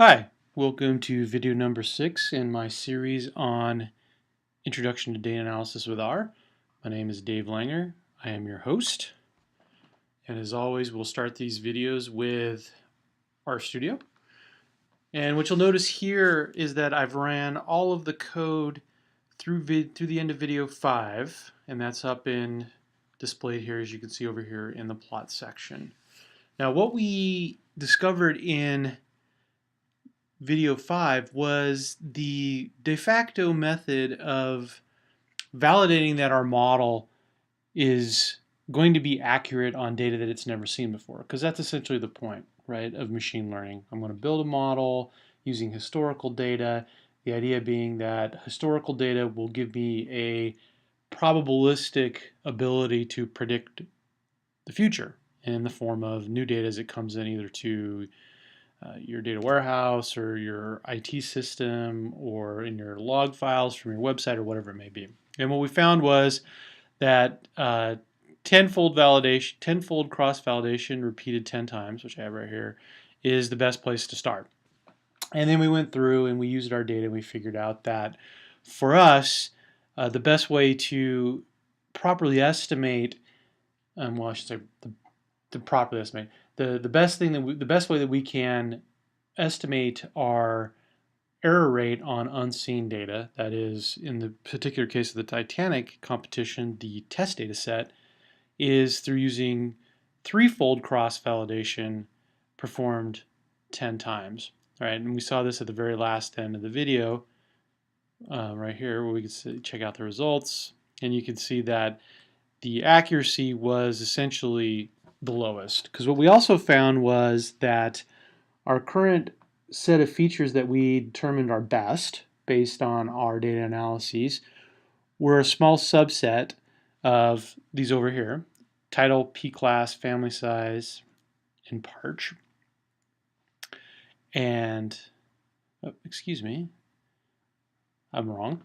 Hi, welcome to video number 6 in my series on Introduction to Data Analysis with R. My name is Dave Langer. I am your host. And as always, we'll start these videos with RStudio. And what you'll notice here is that I've ran all of the code through the end of video 5, and that's up in displayed here, as you can see over here in the plot section. Now, what we discovered in video 5 was the de facto method of validating that our model is going to be accurate on data that it's never seen before, because that's essentially the point, right, of machine learning. I'm going to build a model using historical data, the idea being that historical data will give me a probabilistic ability to predict the future in the form of new data as it comes in, either to your data warehouse or your IT system or in your log files from your website or whatever it may be. And what we found was that tenfold validation, tenfold cross-validation repeated 10 times, which I have right here, is the best place to start. And then we went through and we used our data and we figured out that for us, the best way to properly estimate, well, I should say to properly estimate, the best way that we can estimate our error rate on unseen data, that is, in the particular case of the Titanic competition, the test data set, is through using threefold cross-validation performed 10 times. Right, and we saw this at the very last end of the video, right here, where we can check out the results, and you can see that the accuracy was essentially the lowest. Because what we also found was that our current set of features that we determined are best based on our data analyses were a small subset of these over here: title, p-class, family size, and parch. And, oh, excuse me, I'm wrong.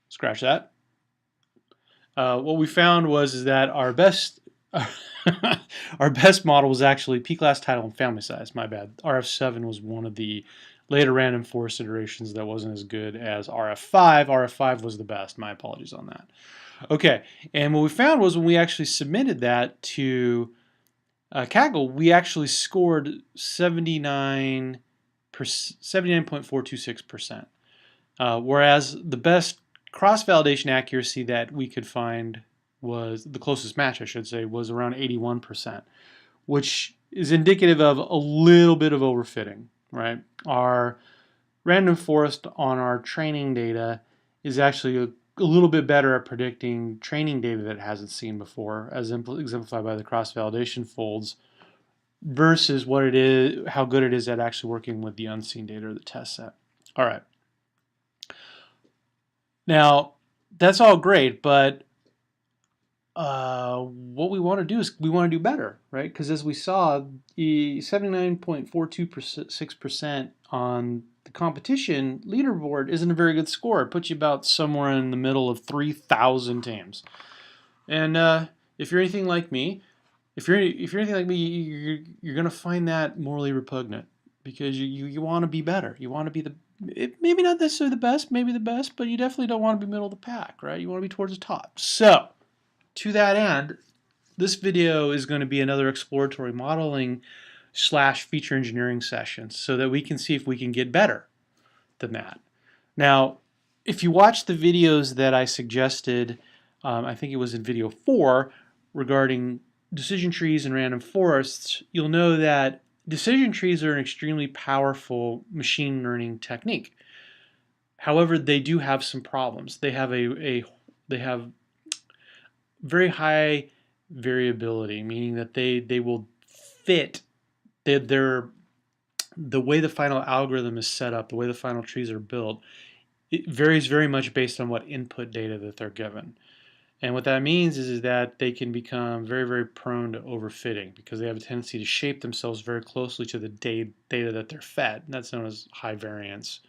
Scratch that. What we found was that our best our best model was actually p-class, title, and family size. My bad. RF7 was one of the later random forest iterations that wasn't as good as RF5. RF5 was the best. My apologies on that. Okay, and what we found was when we actually submitted that to Kaggle, we actually scored 79.426%, whereas the best cross-validation accuracy that we could find was, the closest match I should say, was around 81%, which is indicative of a little bit of overfitting, right? Our random forest on our training data is actually a little bit better at predicting training data that it hasn't seen before, as exemplified by the cross-validation folds, versus what it is, how good it is at actually working with the unseen data or the test set. All right. Now, that's all great, but what we want to do is we want to do better, right? Because as we saw, 79.426% on the competition leaderboard isn't a very good score. It puts you about somewhere in the middle of 3,000 teams. And if you're anything like me, you're going to find that morally repugnant, because you want to be better. You want to be maybe not necessarily the best, maybe the best, but you definitely don't want to be middle of the pack, right? You want to be towards the top. So, to that end, this video is going to be another exploratory modeling / feature engineering session so that we can see if we can get better than that. Now, if you watch the videos that I suggested, I think it was in video 4, regarding decision trees and random forests, you'll know that decision trees are an extremely powerful machine learning technique. However, they do have some problems. They have they have very high variability, meaning that they will fit the way the final algorithm is set up, the way the final trees are built, it varies very much based on what input data that they're given. And what that means is that they can become very, very prone to overfitting, because they have a tendency to shape themselves very closely to the data that they're fed. And that's known as high variance.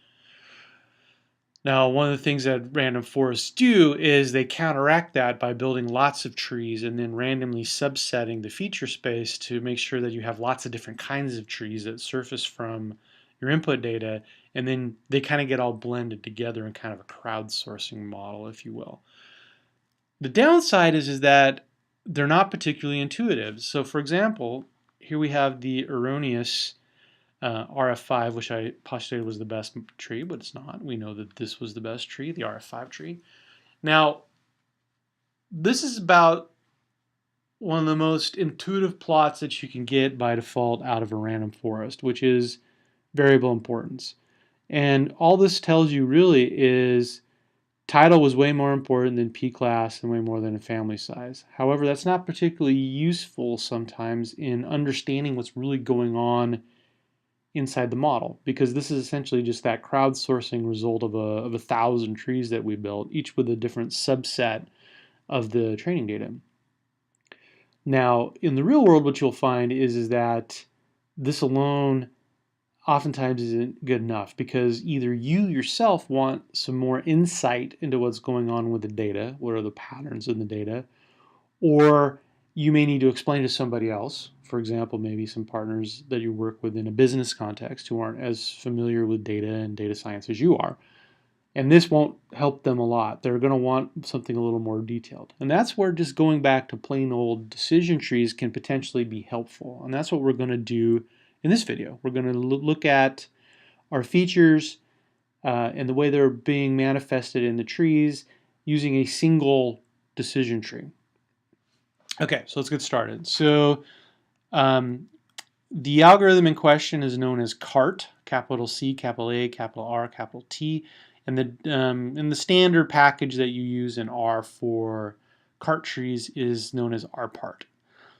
Now, one of the things that random forests do is they counteract that by building lots of trees and then randomly subsetting the feature space to make sure that you have lots of different kinds of trees that surface from your input data, and then they kind of get all blended together in kind of a crowdsourcing model, if you will. The downside is that they're not particularly intuitive. So for example, here we have the erroneous RF5, which I postulated was the best tree, but it's not. We know that this was the best tree, the RF5 tree. Now, this is about one of the most intuitive plots that you can get by default out of a random forest, which is variable importance. And all this tells you really is title was way more important than p-class and way more than a family size. However, that's not particularly useful sometimes in understanding what's really going on inside the model, because this is essentially just that crowdsourcing result of a 1,000 trees that we built, each with a different subset of the training data. Now, in the real world, what you'll find is that this alone oftentimes isn't good enough, because either you yourself want some more insight into what's going on with the data, what are the patterns in the data, or you may need to explain to somebody else, for example, maybe some partners that you work with in a business context who aren't as familiar with data and data science as you are. And this won't help them a lot. They're going to want something a little more detailed. And that's where just going back to plain old decision trees can potentially be helpful. And that's what we're going to do in this video. We're going to look at our features and the way they're being manifested in the trees using a single decision tree. Okay, so let's get started. So the algorithm in question is known as CART, capital C, capital A, capital R, capital T, and the standard package that you use in R for CART trees is known as rpart.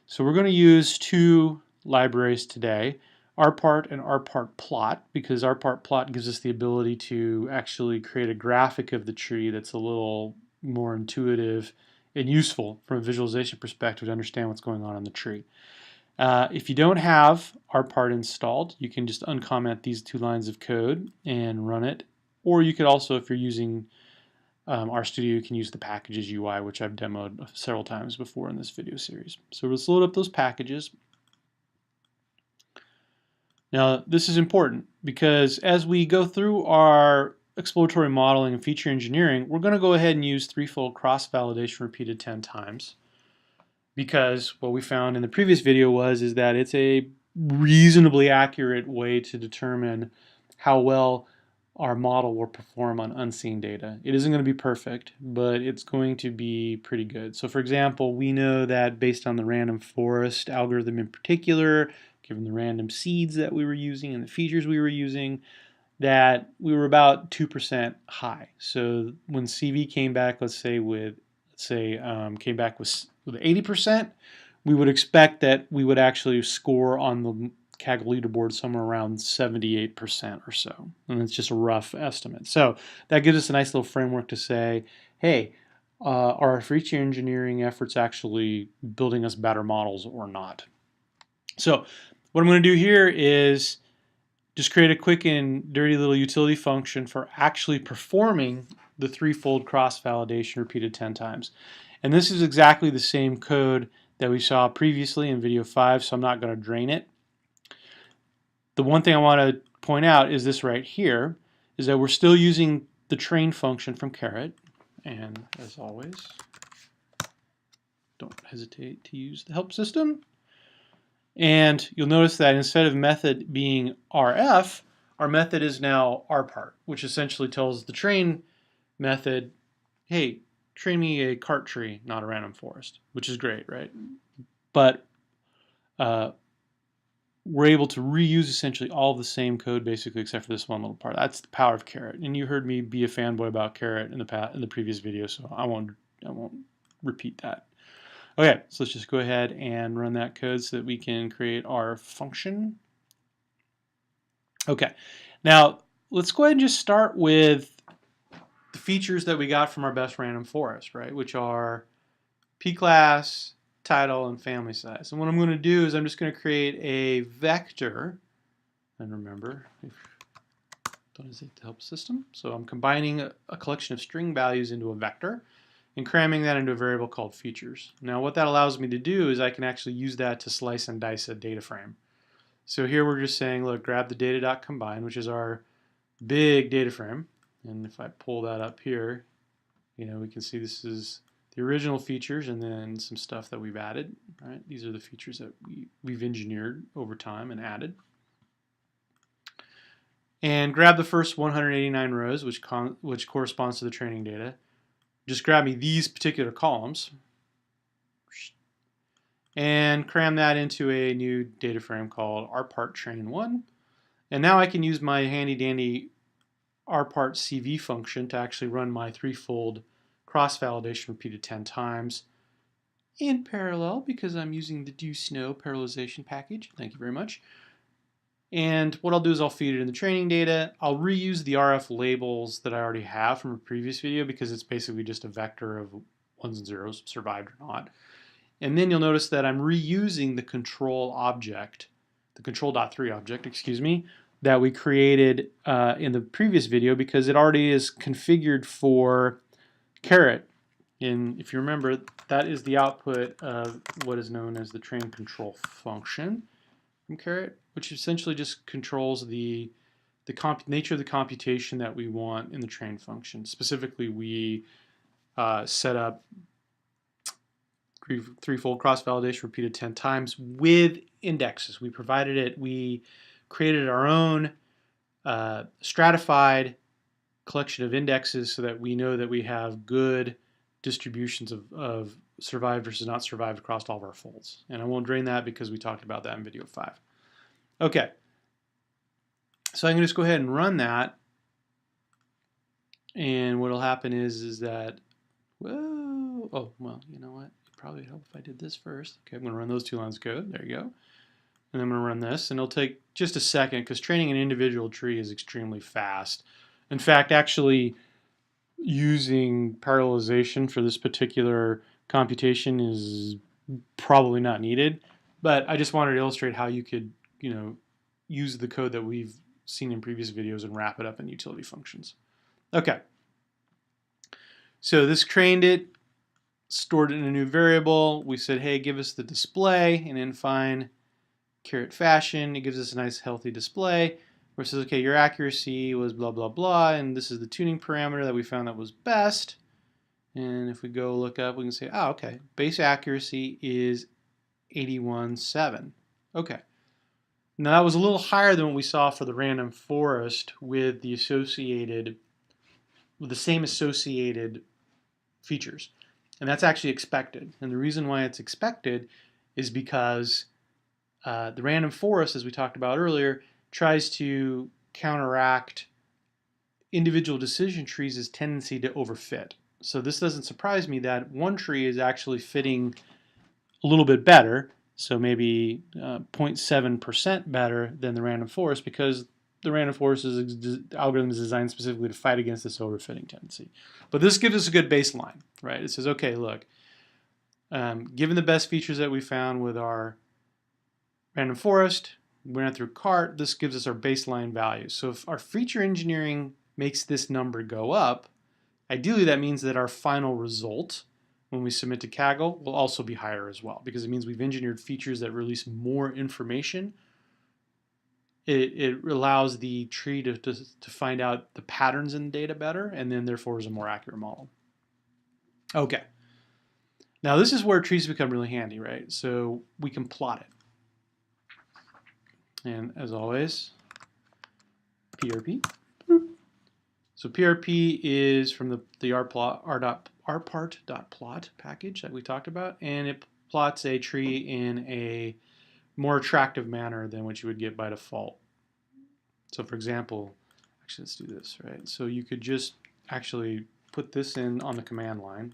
So we're going to use two libraries today, rpart and rpartplot, because rpartplot gives us the ability to actually create a graphic of the tree that's a little more intuitive and useful from a visualization perspective to understand what's going on in the tree. If you don't have rpart installed, you can just uncomment these two lines of code and run it. Or you could also, if you're using RStudio, you can use the packages UI, which I've demoed several times before in this video series. So let's load up those packages. Now, this is important because as we go through our exploratory modeling and feature engineering, we're going to go ahead and use threefold cross-validation repeated 10 times. Because what we found in the previous video is that it's a reasonably accurate way to determine how well our model will perform on unseen data. It isn't going to be perfect, but it's going to be pretty good. So for example, we know that based on the random forest algorithm in particular, given the random seeds that we were using and the features we were using, that we were about 2% high. So when CV came back, came back with 80%, we would expect that we would actually score on the Kaggle leaderboard somewhere around 78% or so. And it's just a rough estimate. So that gives us a nice little framework to say, hey, are our feature engineering efforts actually building us better models or not? So what I'm going to do here is just create a quick and dirty little utility function for actually performing the threefold cross-validation repeated 10 times. And this is exactly the same code that we saw previously in video 5, so I'm not going to drain it. The one thing I want to point out is this right here, is that we're still using the train function from Caret. And as always, don't hesitate to use the help system. And you'll notice that instead of method being rf, our method is now rpart, which essentially tells the train method, hey, train me a cart tree, not a random forest, which is great, right? But we're able to reuse essentially all the same code basically except for this one little part. That's the power of Caret. And you heard me be a fanboy about Caret in the previous video, so I won't repeat that. Okay, so let's just go ahead and run that code so that we can create our function. Okay, now let's go ahead and just start with the features that we got from our best random forest, right? Which are p-class, title, and family size. And what I'm going to do is I'm just going to create a vector. And remember, don't hesitate to help system. So I'm combining a collection of string values into a vector and cramming that into a variable called features. Now what that allows me to do is I can actually use that to slice and dice a data frame. So here we're just saying, look, grab the data.combine, which is our big data frame. And if I pull that up here, we can see this is the original features and then some stuff that we've added, right? These are the features that we've engineered over time and added. And grab the first 189 rows, which corresponds to the training data. Just grab me these particular columns and cram that into a new data frame called rpart train1. And now I can use my handy dandy rpart CV function to actually run my threefold cross-validation repeated 10 times in parallel because I'm using the do-snow parallelization package. Thank you very much. And what I'll do is I'll feed it in the training data. I'll reuse the RF labels that I already have from a previous video because it's basically just a vector of ones and zeros, survived or not. And then you'll notice that I'm reusing the control object, the control.3 object, that we created in the previous video because it already is configured for caret. And if you remember, that is the output of what is known as the train control function from caret, which essentially just controls the nature of the computation that we want in the train function. Specifically, we set up threefold cross-validation repeated 10 times with indexes. We provided it. We created our own stratified collection of indexes so that we know that we have good distributions of survived versus not survived across all of our folds. And I won't drain that because we talked about that in video 5. Okay, so I can just go ahead and run that. And what will happen is that, whoa, oh, well, you know what? It'd probably help if I did this first. Okay, I'm going to run those 2 lines of code. There you go. And I'm going to run this, and it'll take just a second because training an individual tree is extremely fast. In fact, actually using parallelization for this particular computation is probably not needed, but I just wanted to illustrate how you could, use the code that we've seen in previous videos and wrap it up in utility functions. Okay, so this trained it, stored it in a new variable. We said, hey, give us the display, and in fine caret fashion, it gives us a nice healthy display where it says, okay, your accuracy was blah, blah, blah, and this is the tuning parameter that we found that was best. And if we go look up, we can say, oh, okay, base accuracy is 81.7. Okay. Now that was a little higher than what we saw for the random forest with the same associated features. And that's actually expected. And the reason why it's expected is because the random forest, as we talked about earlier, tries to counteract individual decision trees' tendency to overfit. So this doesn't surprise me that one tree is actually fitting a little bit better, so maybe 0.7% better than the random forest because the random forest algorithm is designed specifically to fight against this overfitting tendency. But this gives us a good baseline, right? It says, okay, look, given the best features that we found with our random forest, we ran through cart, this gives us our baseline values. So if our feature engineering makes this number go up, ideally that means that our final result when we submit to Kaggle will also be higher as well because it means we've engineered features that release more information. It allows the tree to find out the patterns in the data better and then therefore is a more accurate model. Okay. Now this is where trees become really handy, right? So we can plot it. And as always, PRP. So PRP is from the rpart.plot package that we talked about, and it plots a tree in a more attractive manner than what you would get by default. So for example, actually let's do this, right? So you could just actually put this in on the command line,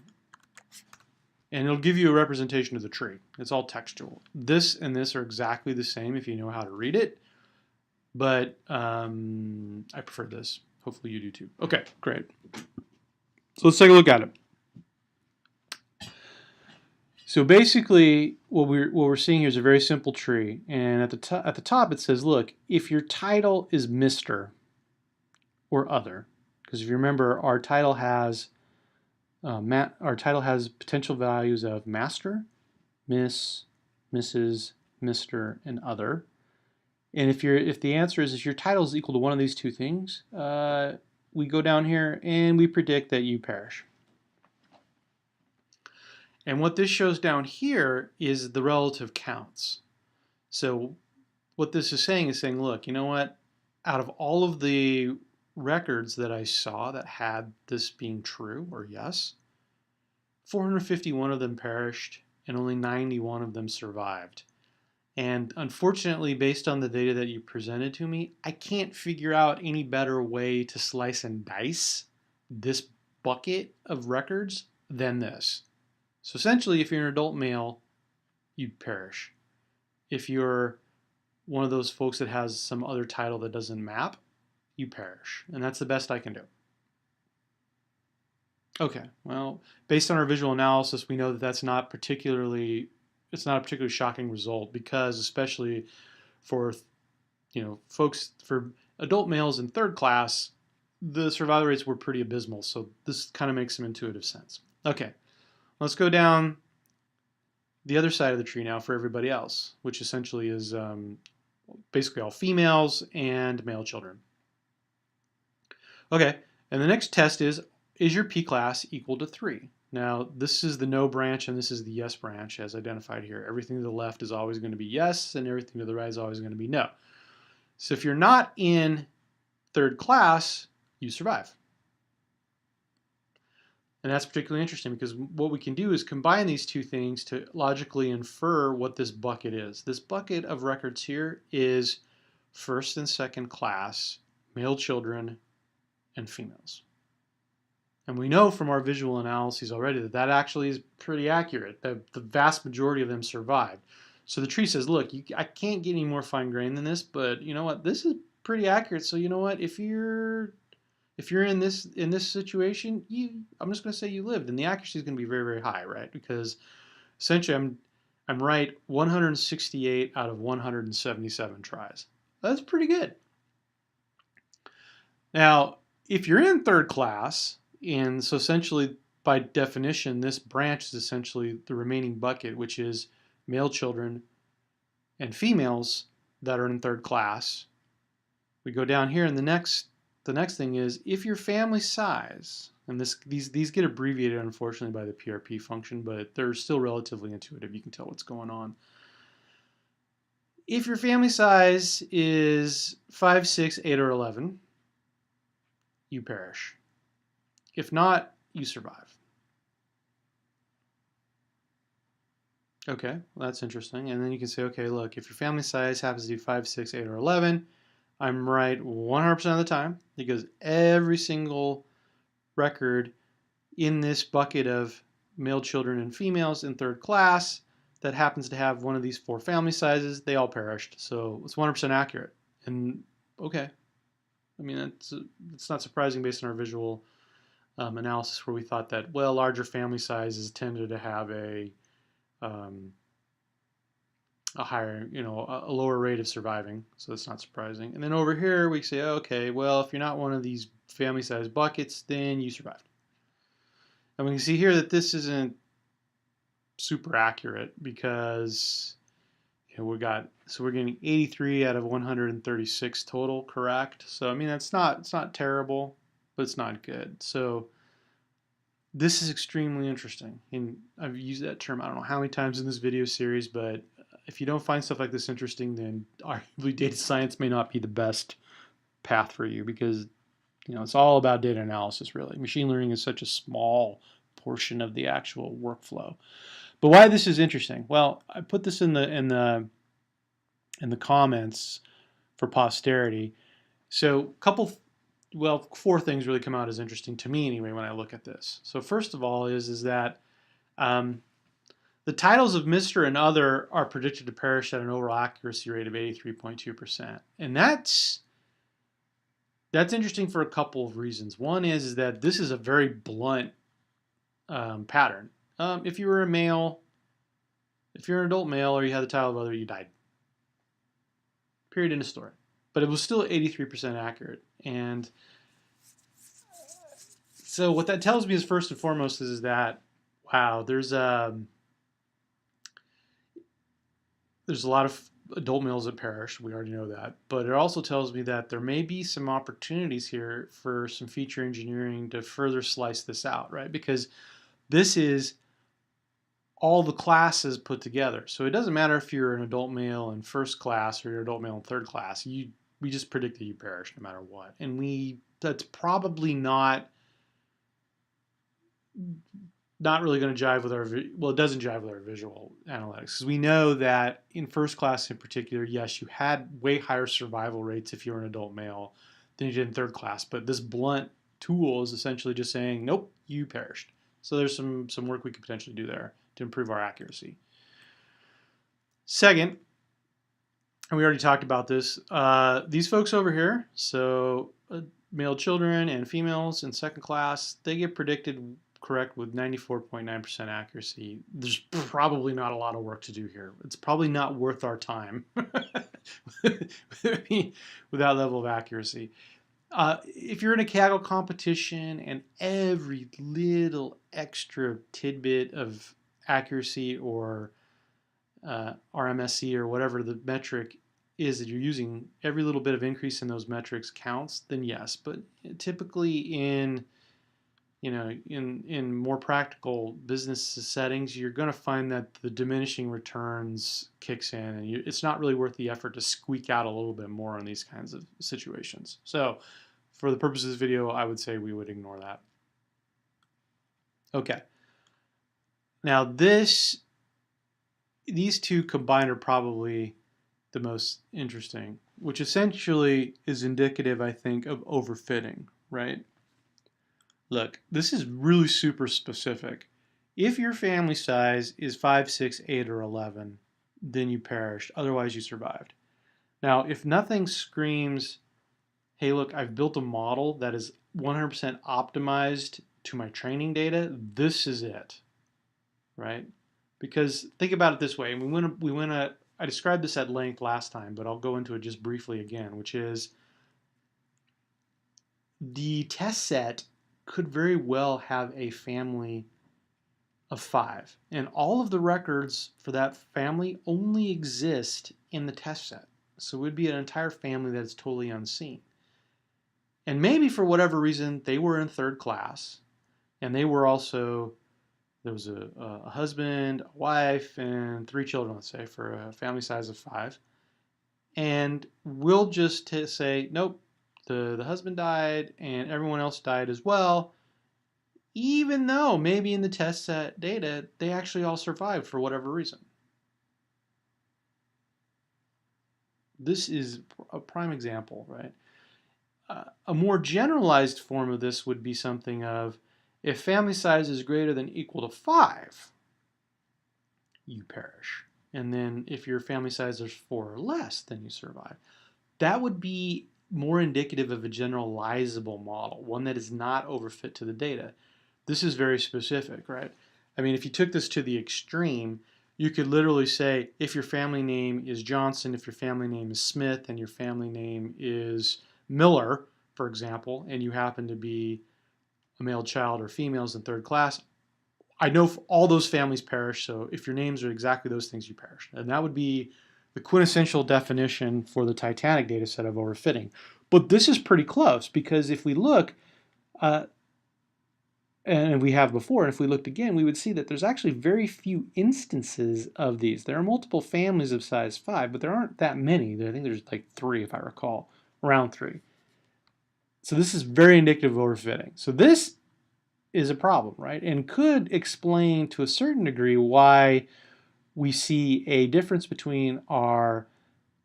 and it'll give you a representation of the tree. It's all textual. This and this are exactly the same if you know how to read it, but I prefer this. Hopefully you do too. Okay, great. So let's take a look at it. So basically, what we're seeing here is a very simple tree, and at the top it says, look, if your title is Mr. or other, because if you remember, our title has potential values of master, miss, Mrs., Mr., and other. And if the answer is if your title is equal to one of these two things, we go down here and we predict that you perish. And what this shows down here is the relative counts. So what this is saying, look, you know what? Out of all of the records that I saw that had this being true or yes, 451 of them perished and only 91 of them survived. And unfortunately, based on the data that you presented to me, I can't figure out any better way to slice and dice this bucket of records than this. So essentially, if you're an adult male, you perish. If you're one of those folks that has some other title that doesn't map, you perish. And that's the best I can do. Okay, well, based on our visual analysis, we know that it's not a particularly shocking result, because especially for folks, for adult males in third class, the survival rates were pretty abysmal. So this kind of makes some intuitive sense. Okay, let's go down the other side of the tree now for everybody else, which essentially is basically all females and male children. Okay, and the next test is your p-class equal to 3? Now, this is the no branch and this is the yes branch as identified here. Everything to the left is always going to be yes, and everything to the right is always going to be no. So if you're not in third class, you survive. And that's particularly interesting because what we can do is combine these two things to logically infer what this bucket is. This bucket of records here is first and second class, male children, and females. And we know from our visual analyses already that that actually is pretty accurate. The vast majority of them survived. So the tree says, look, I can't get any more fine grained than this, but you know what? This is pretty accurate. So you know what? If you're in this situation, I'm just going to say you lived, and the accuracy is going to be very, very high, right? Because essentially I'm right 168 out of 177 tries. That's pretty good. Now, if you're in third class, and so essentially by definition, this branch is essentially the remaining bucket, which is male children and females that are in third class. We go down here, and the next thing is if your family size, and these get abbreviated unfortunately by the PRP function, but they're still relatively intuitive. You can tell what's going on. If your family size is 5, 6, 8, or 11, you perish. If not, you survive. Okay, well, that's interesting. And then you can say, okay, look, if your family size happens to be 5, 6, 8, or 11, I'm right 100% of the time, because every single record in this bucket of male children and females in third class that happens to have one of these 4 family sizes, they all perished. So it's 100% accurate. And okay, I mean, it's not surprising based on our visual analysis, where we thought that, well, larger family sizes tended to have a higher, a lower rate of surviving. So that's not surprising. And then over here we say, okay, well, if you're not one of these family size buckets, then you survived. And we can see here that this isn't super accurate, because we're getting 83 out of 136 total correct. So I mean, it's not terrible, but it's not good. So this is extremely interesting, and I've used that term I don't know how many times in this video series, but if you don't find stuff like this interesting, then arguably data science may not be the best path for you, because it's all about data analysis, really. Machine learning is such a small portion of the actual workflow. But why this is interesting? Well, I put this in the comments for posterity. So 4 things really come out as interesting to me anyway when I look at this. So first of all is that the titles of Mr. and Other are predicted to perish at an overall accuracy rate of 83.2%. And that's interesting for a couple of reasons. One is that this is a very blunt pattern. If you were a male, if you're an adult male or you had the title of Other, you died. Period, end of story. But it was still 83% accurate. And so what that tells me is, first and foremost, is that, wow, there's a lot of adult males that perish. We already know that. But it also tells me that there may be some opportunities here for some feature engineering to further slice this out, right? Because this is all the classes put together. So it doesn't matter if you're an adult male in first class or you're an adult male in third class. We just predict that you perish no matter what. And that's probably not really going to jive with it doesn't jive with our visual analytics, because we know that in first class in particular, yes, you had way higher survival rates if you're an adult male than you did in third class. But this blunt tool is essentially just saying, nope, you perished. So there's some work we could potentially do there to improve our accuracy. Second, and we already talked about this, these folks over here, so male children and females in second class, they get predicted correct with 94.9% accuracy. There's probably not a lot of work to do here. It's probably not worth our time with that level of accuracy. If you're in a Kaggle competition and every little extra tidbit of accuracy or RMSE or whatever the metric is that you're using, every little bit of increase in those metrics counts, then yes. But typically in more practical business settings, you're going to find that the diminishing returns kicks in, and it's not really worth the effort to squeak out a little bit more on these kinds of situations. So for the purpose of this video, I would say we would ignore that. Okay. Now these two combined are probably the most interesting, which essentially is indicative, I think, of overfitting, right? Look, this is really super specific. If your family size is 5, 6, 8, or 11, then you perished. Otherwise, you survived. Now, if nothing screams, hey, look, I've built a model that is 100% optimized to my training data, this is it, right? Because think about it this way, and I described this at length last time, but I'll go into it just briefly again, which is the test set could very well have a family of 5, and all of the records for that family only exist in the test set. So it would be an entire family that is totally unseen. And maybe for whatever reason, they were in third class, and they were also, there was a husband, a wife, and 3 children, let's say, for a family size of 5. And we'll just say, nope, the husband died and everyone else died as well, even though maybe in the test set data, they actually all survived for whatever reason. This is a prime example, right? A more generalized form of this would be something of, if family size is greater than equal to 5, you perish. And then if your family size is 4 or less, then you survive. That would be more indicative of a generalizable model, one that is not overfit to the data. This is very specific, right? I mean, if you took this to the extreme, you could literally say, if your family name is Johnson, if your family name is Smith, and your family name is Miller, for example, and you happen to be a male child or females in third class, I know all those families perish, so if your names are exactly those things, you perish. And that would be the quintessential definition for the Titanic data set of overfitting. But this is pretty close, because if we look, and we have before, and if we looked again, we would see that there's actually very few instances of these. There are multiple families of size 5, but there aren't that many. I think there's like 3, if I recall, around 3. So this is very indicative of overfitting. So this is a problem, right? And could explain to a certain degree why we see a difference between our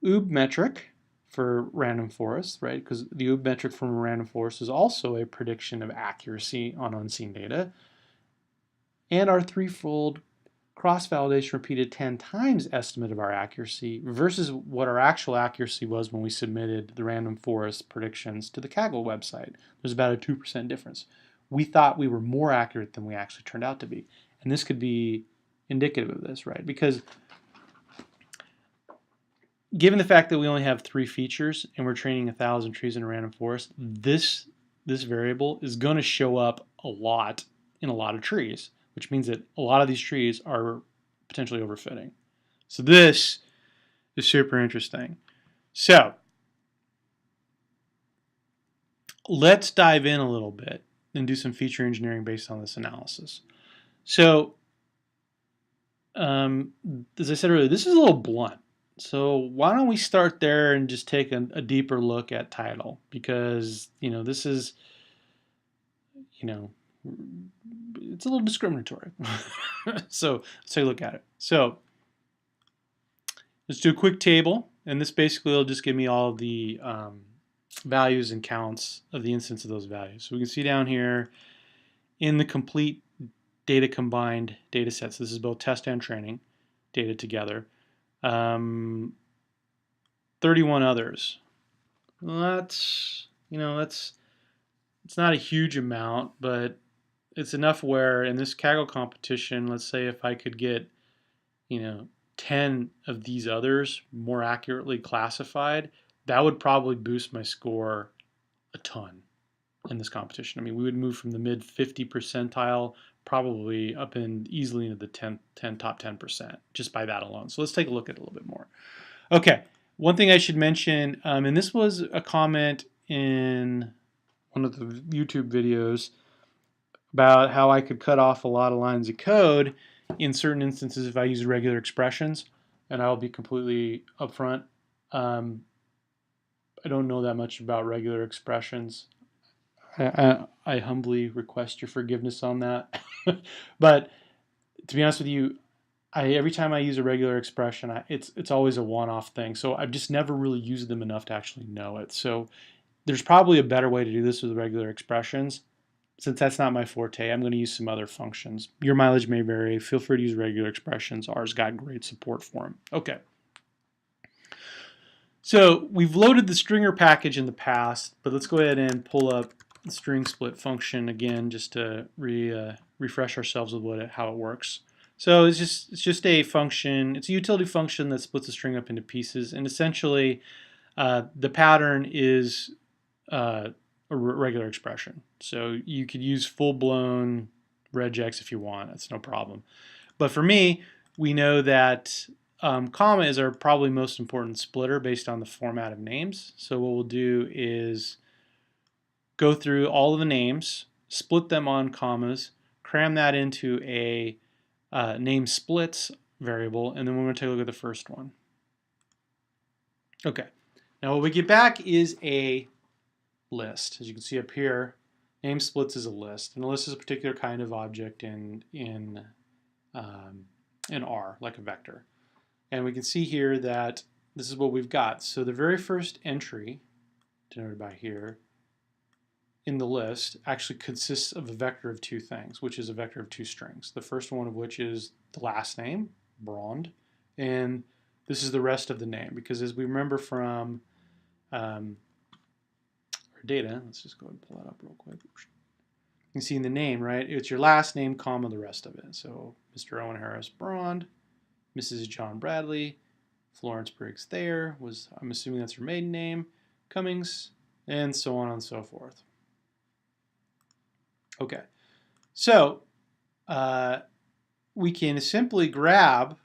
OOB metric for random forest, right? Because the OOB metric from a random forest is also a prediction of accuracy on unseen data, and our threefold cross-validation repeated 10 times estimate of our accuracy versus what our actual accuracy was when we submitted the random forest predictions to the Kaggle website. There's about a 2% difference. We thought we were more accurate than we actually turned out to be. And this could be indicative of this, right? Because given the fact that we only have 3 features and we're training 1,000 trees in a random forest, this variable is going to show up a lot in a lot of trees, which means that a lot of these trees are potentially overfitting. So this is super interesting. So let's dive in a little bit and do some feature engineering based on this analysis. So as I said earlier, this is a little blunt. So why don't we start there and just take a deeper look at title? Because, this is, it's a little discriminatory. So let's take a look at it. So let's do a quick table. And this basically will just give me all of the values and counts of the instance of those values. So we can see down here in the complete data combined data sets, this is both test and training data together, 31 others. Well, it's not a huge amount, but it's enough where in this Kaggle competition, let's say if I could get 10 of these others more accurately classified, that would probably boost my score a ton in this competition. I mean, we would move from the mid 50 percentile probably up in easily into the top 10% just by that alone. So let's take a look at it a little bit more. Okay, one thing I should mention, and this was a comment in one of the YouTube videos about how I could cut off a lot of lines of code in certain instances if I use regular expressions, and I'll be completely upfront. I don't know that much about regular expressions. I humbly request your forgiveness on that. But to be honest with you, every time I use a regular expression, it's always a one-off thing. So I've just never really used them enough to actually know it. So there's probably a better way to do this with regular expressions. Since that's not my forte, I'm going to use some other functions. Your mileage may vary. Feel free to use regular expressions. Ours got great support for them. Okay. So we've loaded the stringer package in the past, but let's go ahead and pull up the string split function again just to refresh ourselves with how it works. So it's just a function. It's a utility function that splits the string up into pieces, and essentially the pattern is a regular expression. So you could use full-blown regex if you want. That's no problem. But for me, we know that comma is our probably most important splitter based on the format of names. So what we'll do is go through all of the names, split them on commas, cram that into a name splits variable, and then we're going to take a look at the first one. Okay, now what we get back is a list. As you can see up here, name splits is a list, and a list is a particular kind of object in R, like a vector. And we can see here that this is what we've got. So the very first entry, denoted by here, in the list actually consists of a vector of two things, which is a vector of two strings. The first one of which is the last name, Brond, and this is the rest of the name, because as we remember from our data, let's just go ahead and pull that up real quick. You can see in the name, right, it's your last name, comma, the rest of it. So Mr. Owen Harris Brond, Mrs. John Bradley, Florence Briggs Thayer was, I'm assuming that's her maiden name, Cummings, and so on and so forth. Okay, so we can simply grab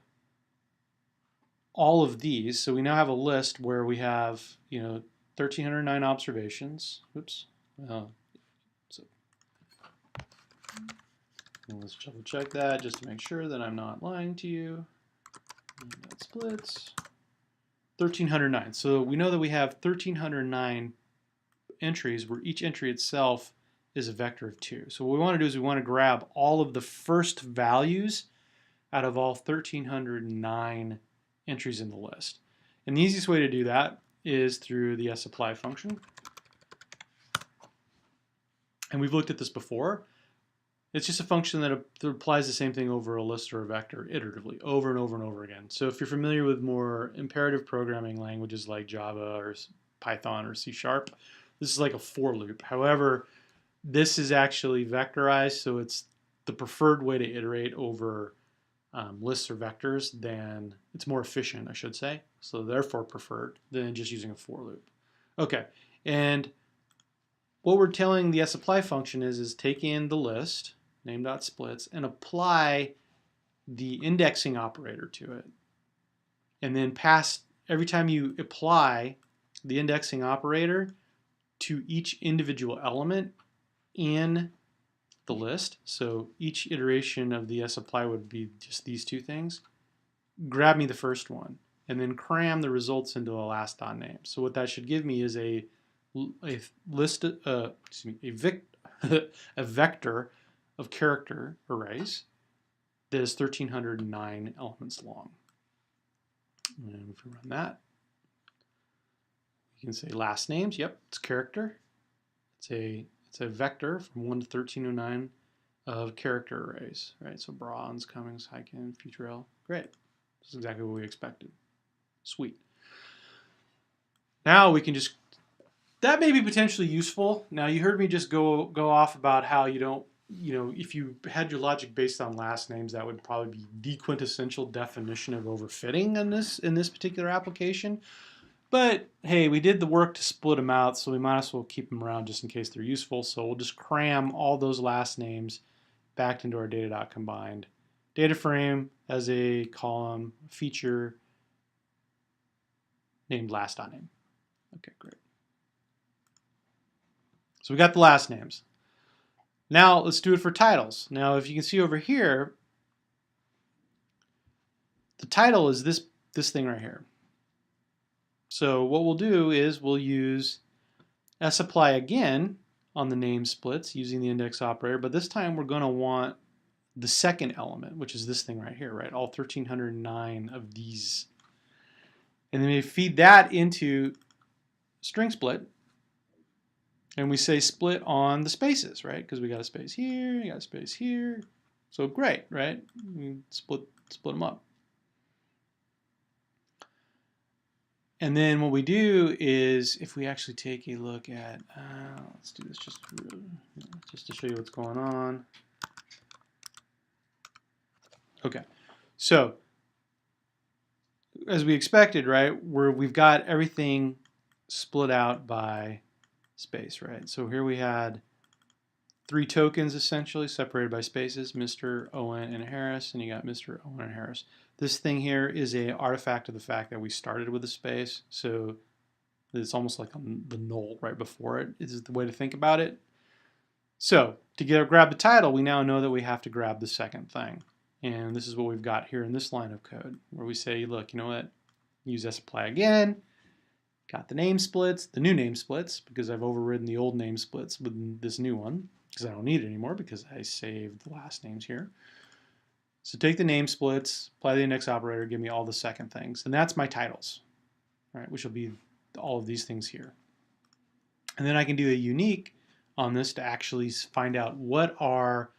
all of these. So we now have a list where we have, 1,309 observations. Oops. So let's double check that just to make sure that I'm not lying to you. And that splits 1,309. So we know that we have 1,309 entries where each entry itself is a vector of 2. So what we want to do is we want to grab all of the first values out of all 1,309 entries in the list. And the easiest way to do that is through the sapply function. And we've looked at this before. It's just a function that applies the same thing over a list or a vector iteratively, over and over and over again. So if you're familiar with more imperative programming languages like Java or Python or C#, this is like a for loop. However, this is actually vectorized, so it's the preferred way to iterate over lists or vectors. Then it's more efficient, I should say, so therefore preferred than just using a for loop. Okay, and what we're telling the sapply function is take in the list, name.splits, and apply the indexing operator to it, and then pass every time you apply the indexing operator to each individual element in the list, so each iteration of the sapply would be just these two things, grab me the first one, and then cram the results into a last name. So what that should give me is a list, a vector of character arrays that is 1,309 elements long. And if we run that, you can say last names. Yep, it's character. It's a vector from 1 to 1,309 of character arrays, right? So bronze, Cummings, Hyken, Futurel. Great. This is exactly what we expected. Sweet. Now we can just, that may be potentially useful. Now you heard me just go off about how you don't, if you had your logic based on last names, that would probably be the quintessential definition of overfitting in this particular application. But hey, we did the work to split them out, so we might as well keep them around just in case they're useful. So we'll just cram all those last names back into our data.combined. Data frame as a column, feature named last.name. Okay, great. So we got the last names. Now let's do it for titles. Now if you can see over here, the title is this thing right here. So what we'll do is we'll use sapply again on the name splits using the index operator, but this time we're going to want the second element, which is this thing right here, right? All 1,309 of these. And then we feed that into string split, and we say split on the spaces, right? Because we got a space here, you got a space here. So great, right? We split them up. And then what we do is, if we actually take a look at, let's do this just to show you what's going on. Okay, so as we expected, right, we've got everything split out by space, right? So here we had 3 tokens essentially separated by spaces, Mr., Owen, and Harris, and you got Mr., Owen, and Harris. This thing here is an artifact of the fact that we started with a space, so it's almost like the null right before it is the way to think about it. So to grab the title, we now know that we have to grab the second thing. And this is what we've got here in this line of code, where we say, look, you know what, use sapply again, got the name splits, the new name splits, because I've overridden the old name splits with this new one, because I don't need it anymore because I saved the last names here. So take the name splits, apply the index operator, give me all the second things, and that's my titles, right, which will be all of these things here. And then I can do a unique on this to actually find out what are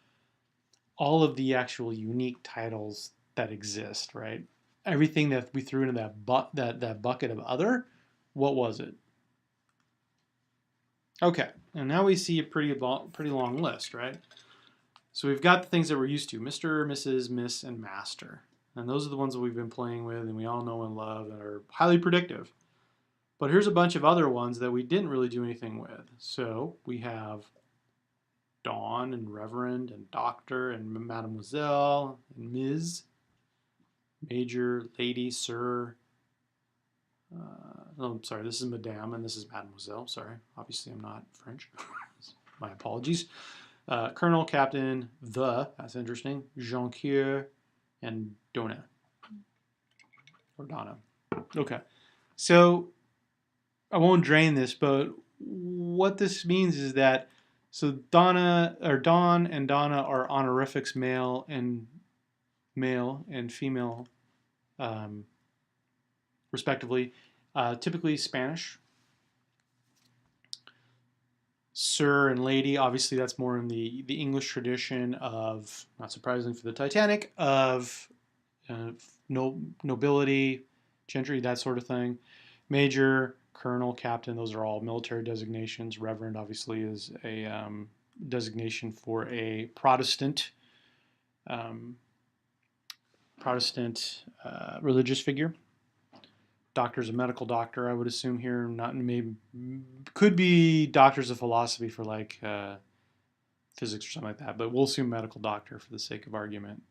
all of the actual unique titles that exist, right? Everything that we threw into that bucket of other, what was it? Okay, and now we see a pretty long list, right? So we've got the things that we're used to, Mr., Mrs., Miss, and Master. And those are the ones that we've been playing with and we all know and love and are highly predictive. But here's a bunch of other ones that we didn't really do anything with. So we have Dawn and Reverend and Doctor and Mademoiselle and Ms., Major, Lady, Sir. Oh, I'm sorry, this is Madame and this is Mademoiselle. Sorry, obviously I'm not French. My apologies. Colonel, Captain, that's interesting, Jonquier, and Donna. Or Donna. Okay, so I won't drain this, but what this means is that, so Dawn and Donna are honorifics male and female, respectively, typically Spanish. Sir and Lady, obviously that's more in the English tradition of, not surprisingly for the Titanic, of nobility, gentry, that sort of thing. Major, Colonel, Captain, those are all military designations. Reverend obviously is a designation for a Protestant religious figure. Doctor's a medical doctor, I would assume here. Not maybe, could be doctors of philosophy for like physics or something like that, but we'll assume medical doctor for the sake of argument,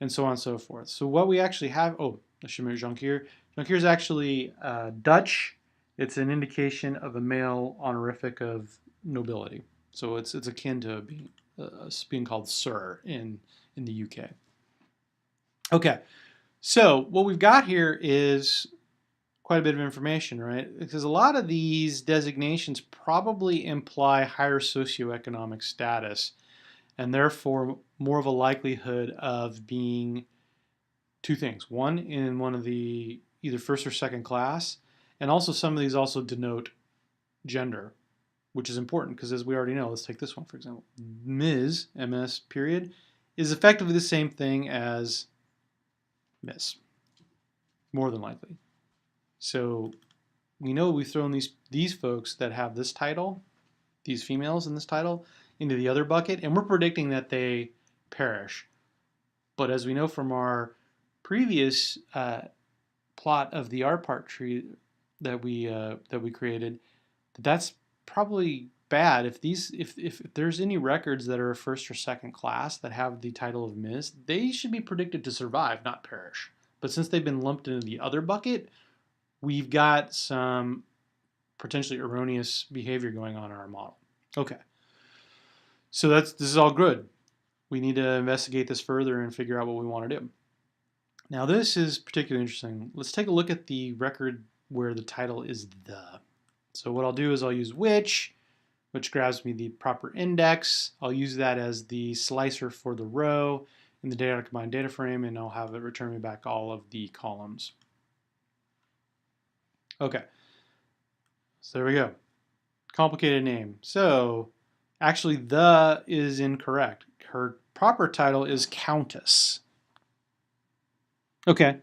and so on and so forth. So what we actually have, I should mention Jonquier. Jonkheer is actually Dutch. It's an indication of a male honorific of nobility. So it's akin to being called sir in the UK. Okay, so what we've got here is quite a bit of information, right? Because a lot of these designations probably imply higher socioeconomic status and therefore more of a likelihood of being two things. One, in one of the either first or second class, and also some of these also denote gender, which is important because as we already know, let's take this one for example. Ms. MS period is effectively the same thing as Miss, more than likely. So we know we've thrown these folks that have this title, these females in this title, into the other bucket, and we're predicting that they perish. But as we know from our previous plot of the R part tree that we created, that's probably bad. If there's any records that are first or second class that have the title of Ms., they should be predicted to survive, not perish. But since they've been lumped into the other bucket, we've got some potentially erroneous behavior going on in our model. Okay, so this is all good. We need to investigate this further and figure out what we want to do. Now this is particularly interesting. Let's take a look at the record where the title is the. So what I'll do is I'll use which grabs me the proper index. I'll use that as the slicer for the row in the data combined data frame, and I'll have it return me back all of the columns. Okay, so there we go. Complicated name. So actually the is incorrect. Her proper title is Countess. Okay.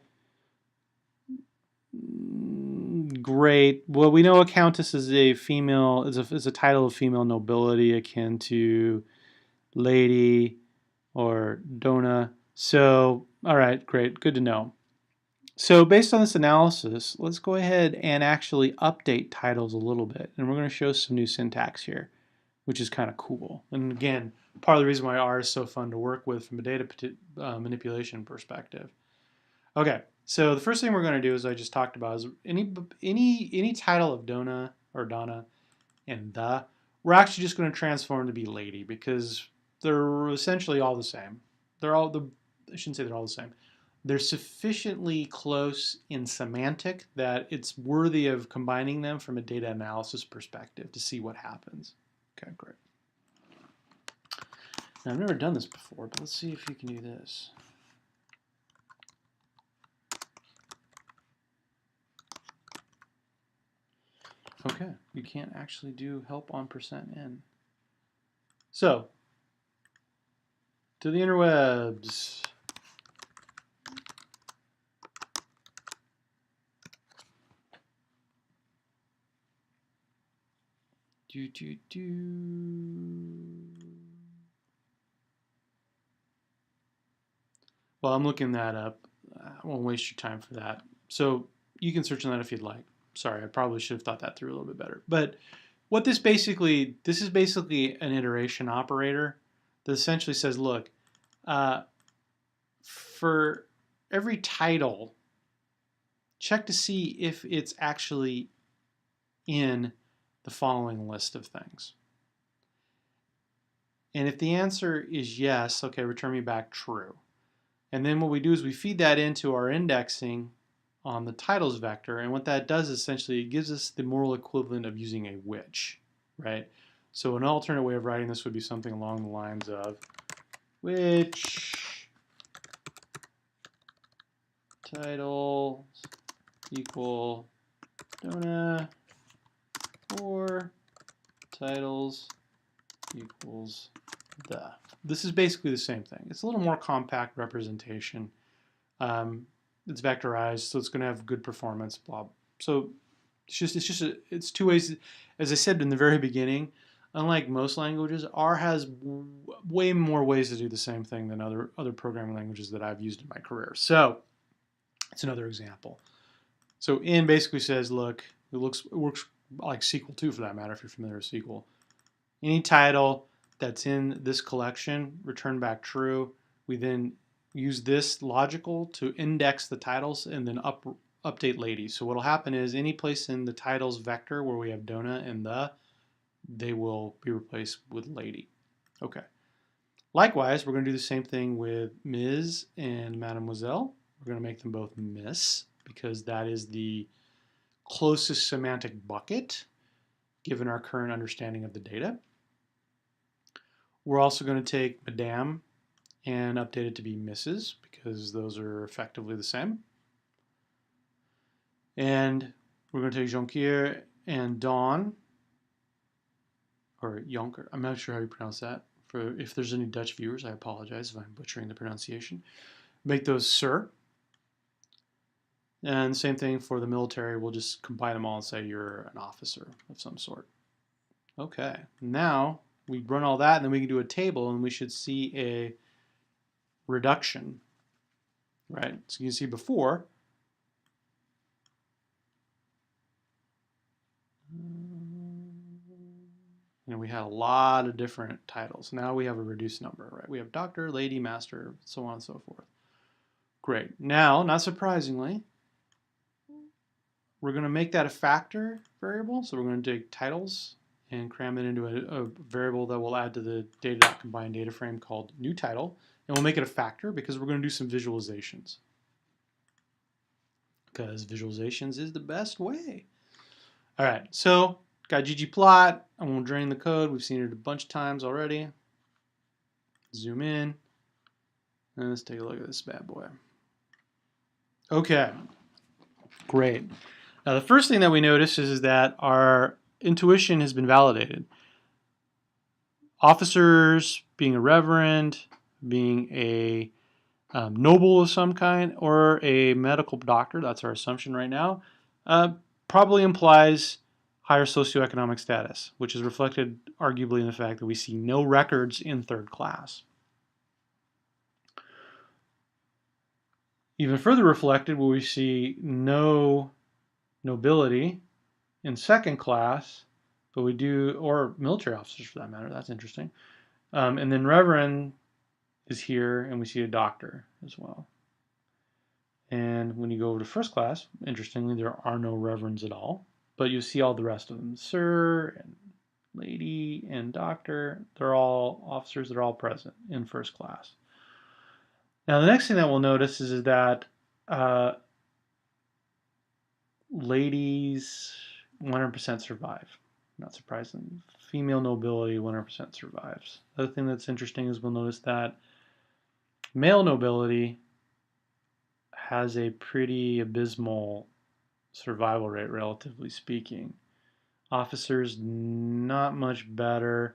Great. Well, we know a countess is a female, is a title of female nobility akin to lady or dona. So, all right, great. Good to know. So based on this analysis, let's go ahead and actually update titles a little bit. And we're going to show some new syntax here, which is kind of cool. And again, part of the reason why R is so fun to work with from a data manipulation perspective. Okay, so the first thing we're going to do, as I just talked about, is any title of Donna or Donna and the, we're actually just going to transform to be lady because they're essentially all the same. I shouldn't say they're all the same. They're sufficiently close in semantic that it's worthy of combining them from a data analysis perspective to see what happens. Okay, great. Now, I've never done this before, but let's see if you can do this. Okay, you can't actually do help on %n. So, to the interwebs. Well, I'm looking that up. I won't waste your time for that. So you can search on that if you'd like. Sorry, I probably should have thought that through a little bit better. But what this is basically an iteration operator that essentially says, look, for every title, check to see if it's actually in the following list of things. And if the answer is yes, okay, return me back true. And then what we do is we feed that into our indexing on the titles vector. And what that does is essentially it gives us the moral equivalent of using a which, right? So an alternate way of writing this would be something along the lines of which titles equal Donna or titles equals the. This is basically the same thing. It's a little more compact representation. It's vectorized, so it's going to have good performance. Blah. So it's two ways. As I said in the very beginning, unlike most languages, R has way more ways to do the same thing than other programming languages that I've used in my career. So it's another example. So in basically says, look, it works like SQL too, for that matter, if you're familiar with SQL. Any title that's in this collection, return back true. We then use this logical to index the titles and then update lady. So what will happen is any place in the titles vector where we have Donna and they will be replaced with lady. Okay. Likewise, we're going to do the same thing with Ms. and Mademoiselle. We're going to make them both Miss because that is the closest semantic bucket given our current understanding of the data. We're also going to take Madame and update it to be Mrs. because those are effectively the same. And we're going to take Jonquier and Dawn, or Jonker. I'm not sure how you pronounce that. If there's any Dutch viewers, I apologize if I'm butchering the pronunciation. Make those Sir. And same thing for the military. We'll just combine them all and say you're an officer of some sort. Okay, now we run all that and then we can do a table and we should see a reduction, right? So you can see before, we had a lot of different titles. Now we have a reduced number, right? We have doctor, lady, master, so on and so forth. Great. Now, not surprisingly, we're going to make that a factor variable. So we're going to take titles and cram it into a variable that we'll add to the data.combine data frame called new title. And we'll make it a factor because we're going to do some visualizations. Because visualizations is the best way. All right, so got ggplot. I won't drain the code. We've seen it a bunch of times already. Zoom in. And let's take a look at this bad boy. Okay, great. Now the first thing that we notice is that our intuition has been validated. Officers being a reverend, being a noble of some kind, or a medical doctor, that's our assumption right now, probably implies higher socioeconomic status, which is reflected arguably in the fact that we see no records in third class. Even further reflected, where we see no nobility in second class, but we do, or military officers for that matter, that's interesting. And then reverend is here, and we see a doctor as well. And when you go over to first class, interestingly, there are no reverends at all, but you see all the rest of them. Sir and lady and doctor, they're all officers that are all present in first class. Now, the next thing that we'll notice is that ladies 100% survive. Not surprising. Female nobility 100% survives. The other thing that's interesting is we'll notice that male nobility has a pretty abysmal survival rate, relatively speaking. Officers, not much better.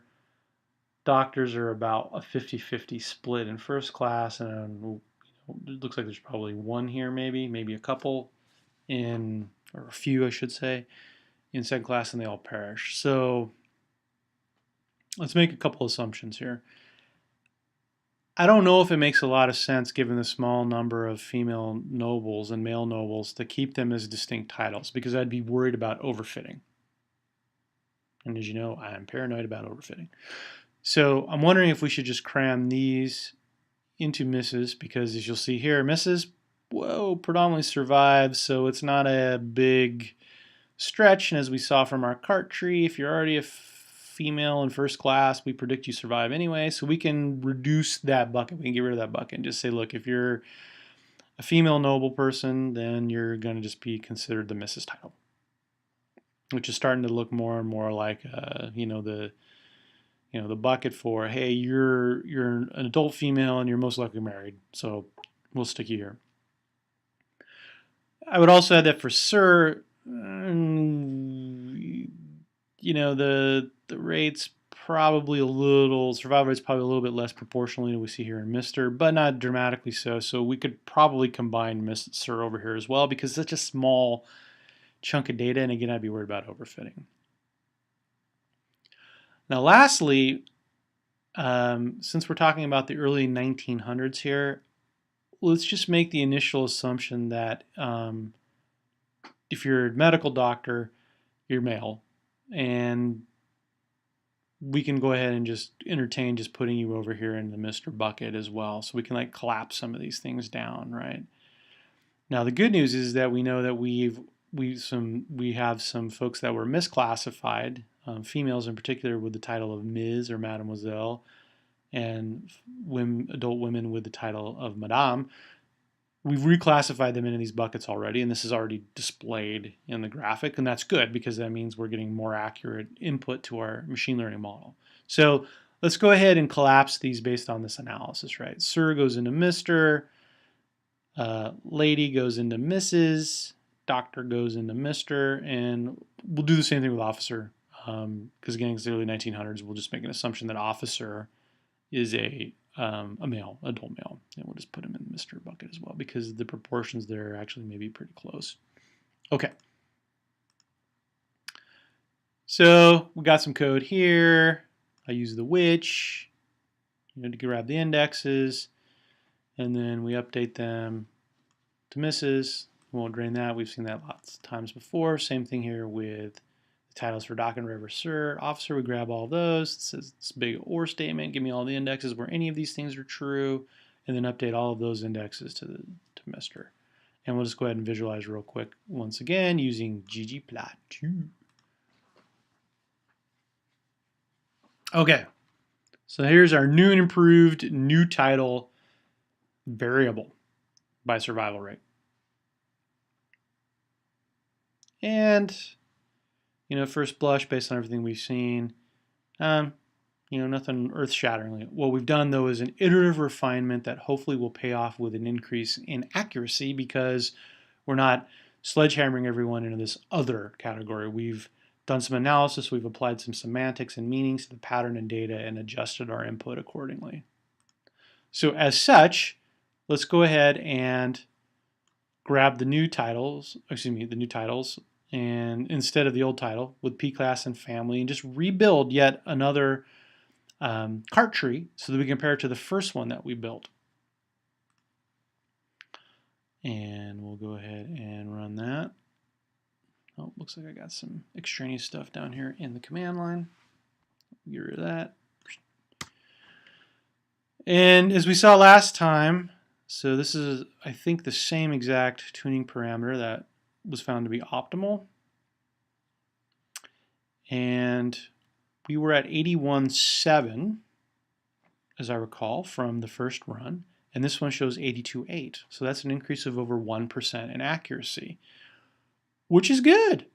Doctors are about a 50-50 split in first class, and it looks like there's probably one here, maybe a couple in, or a few, I should say, in second class, and they all perish. So let's make a couple assumptions here. I don't know if it makes a lot of sense, given the small number of female nobles and male nobles, to keep them as distinct titles, because I'd be worried about overfitting. And as you know, I'm paranoid about overfitting. So I'm wondering if we should just cram these into Mrs., because as you'll see here, Mrs., predominantly survives, so it's not a big stretch. And as we saw from our cart tree, if you're already a female in first class, we predict you survive anyway, so we can reduce that bucket. We can get rid of that bucket and just say, look, if you're a female noble person, then you're going to just be considered the Mrs. title, which is starting to look more and more like the bucket for, hey, you're an adult female and you're most likely married, so we'll stick you here. I would also add that for Sir, the rate's probably survival rate's probably a little bit less proportionally than we see here in Mr., but not dramatically so. So we could probably combine Mr. Sir over here as well, because it's such a small chunk of data, and again, I'd be worried about overfitting. Now, lastly, since we're talking about the early 1900s here, let's just make the initial assumption that if you're a medical doctor, you're male, and we can go ahead and just entertain just putting you over here in the Mr. bucket as well. So we can collapse some of these things down, right? Now the good news is that we know that we have some folks that were misclassified, females in particular with the title of Ms. or Mademoiselle, and adult women with the title of Madame. We've reclassified them into these buckets already, and this is already displayed in the graphic, and that's good because that means we're getting more accurate input to our machine learning model. So let's go ahead and collapse these based on this analysis, right? Sir goes into Mr., lady goes into Mrs., doctor goes into Mr., and we'll do the same thing with officer, because again, it's the early 1900s, we'll just make an assumption that officer is a male, adult male, and we'll just put him in the Mr. bucket as well because the proportions there are actually maybe pretty close. Okay. So we got some code here. I use the which, to grab the indexes, and then we update them to Mrs. We won't drain that. We've seen that lots of times before. Same thing here with titles for doc and river sir, officer, we grab all those. It says this big or statement, give me all the indexes where any of these things are true, and then update all of those indexes to Mr. And we'll just go ahead and visualize real quick once again using ggplot2. Okay, so here's our new and improved new title variable by survival rate. And first blush, based on everything we've seen, nothing earth-shattering. What we've done, though, is an iterative refinement that hopefully will pay off with an increase in accuracy because we're not sledgehammering everyone into this other category. We've done some analysis, we've applied some semantics and meanings to the pattern and data and adjusted our input accordingly. So as such, let's go ahead and grab the new titles, and instead of the old title with P-class and family, and just rebuild yet another cart tree so that we compare it to the first one that we built. And we'll go ahead and run that. Oh, looks like I got some extraneous stuff down here in the command line. Get rid of that. And as we saw last time, so this is, I think, the same exact tuning parameter that was found to be optimal. And we were at 81.7, as I recall, from the first run. And this one shows 82.8. So that's an increase of over 1% in accuracy, which is good.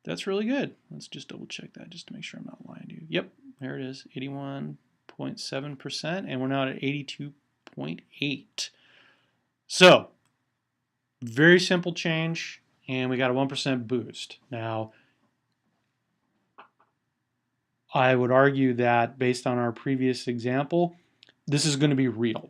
That's really good. Let's just double check that just to make sure I'm not lying to you. Yep, there it is, 81.7%, and we're now at 82.8. So, very simple change, and we got a 1% boost. Now, I would argue that based on our previous example, this is going to be real.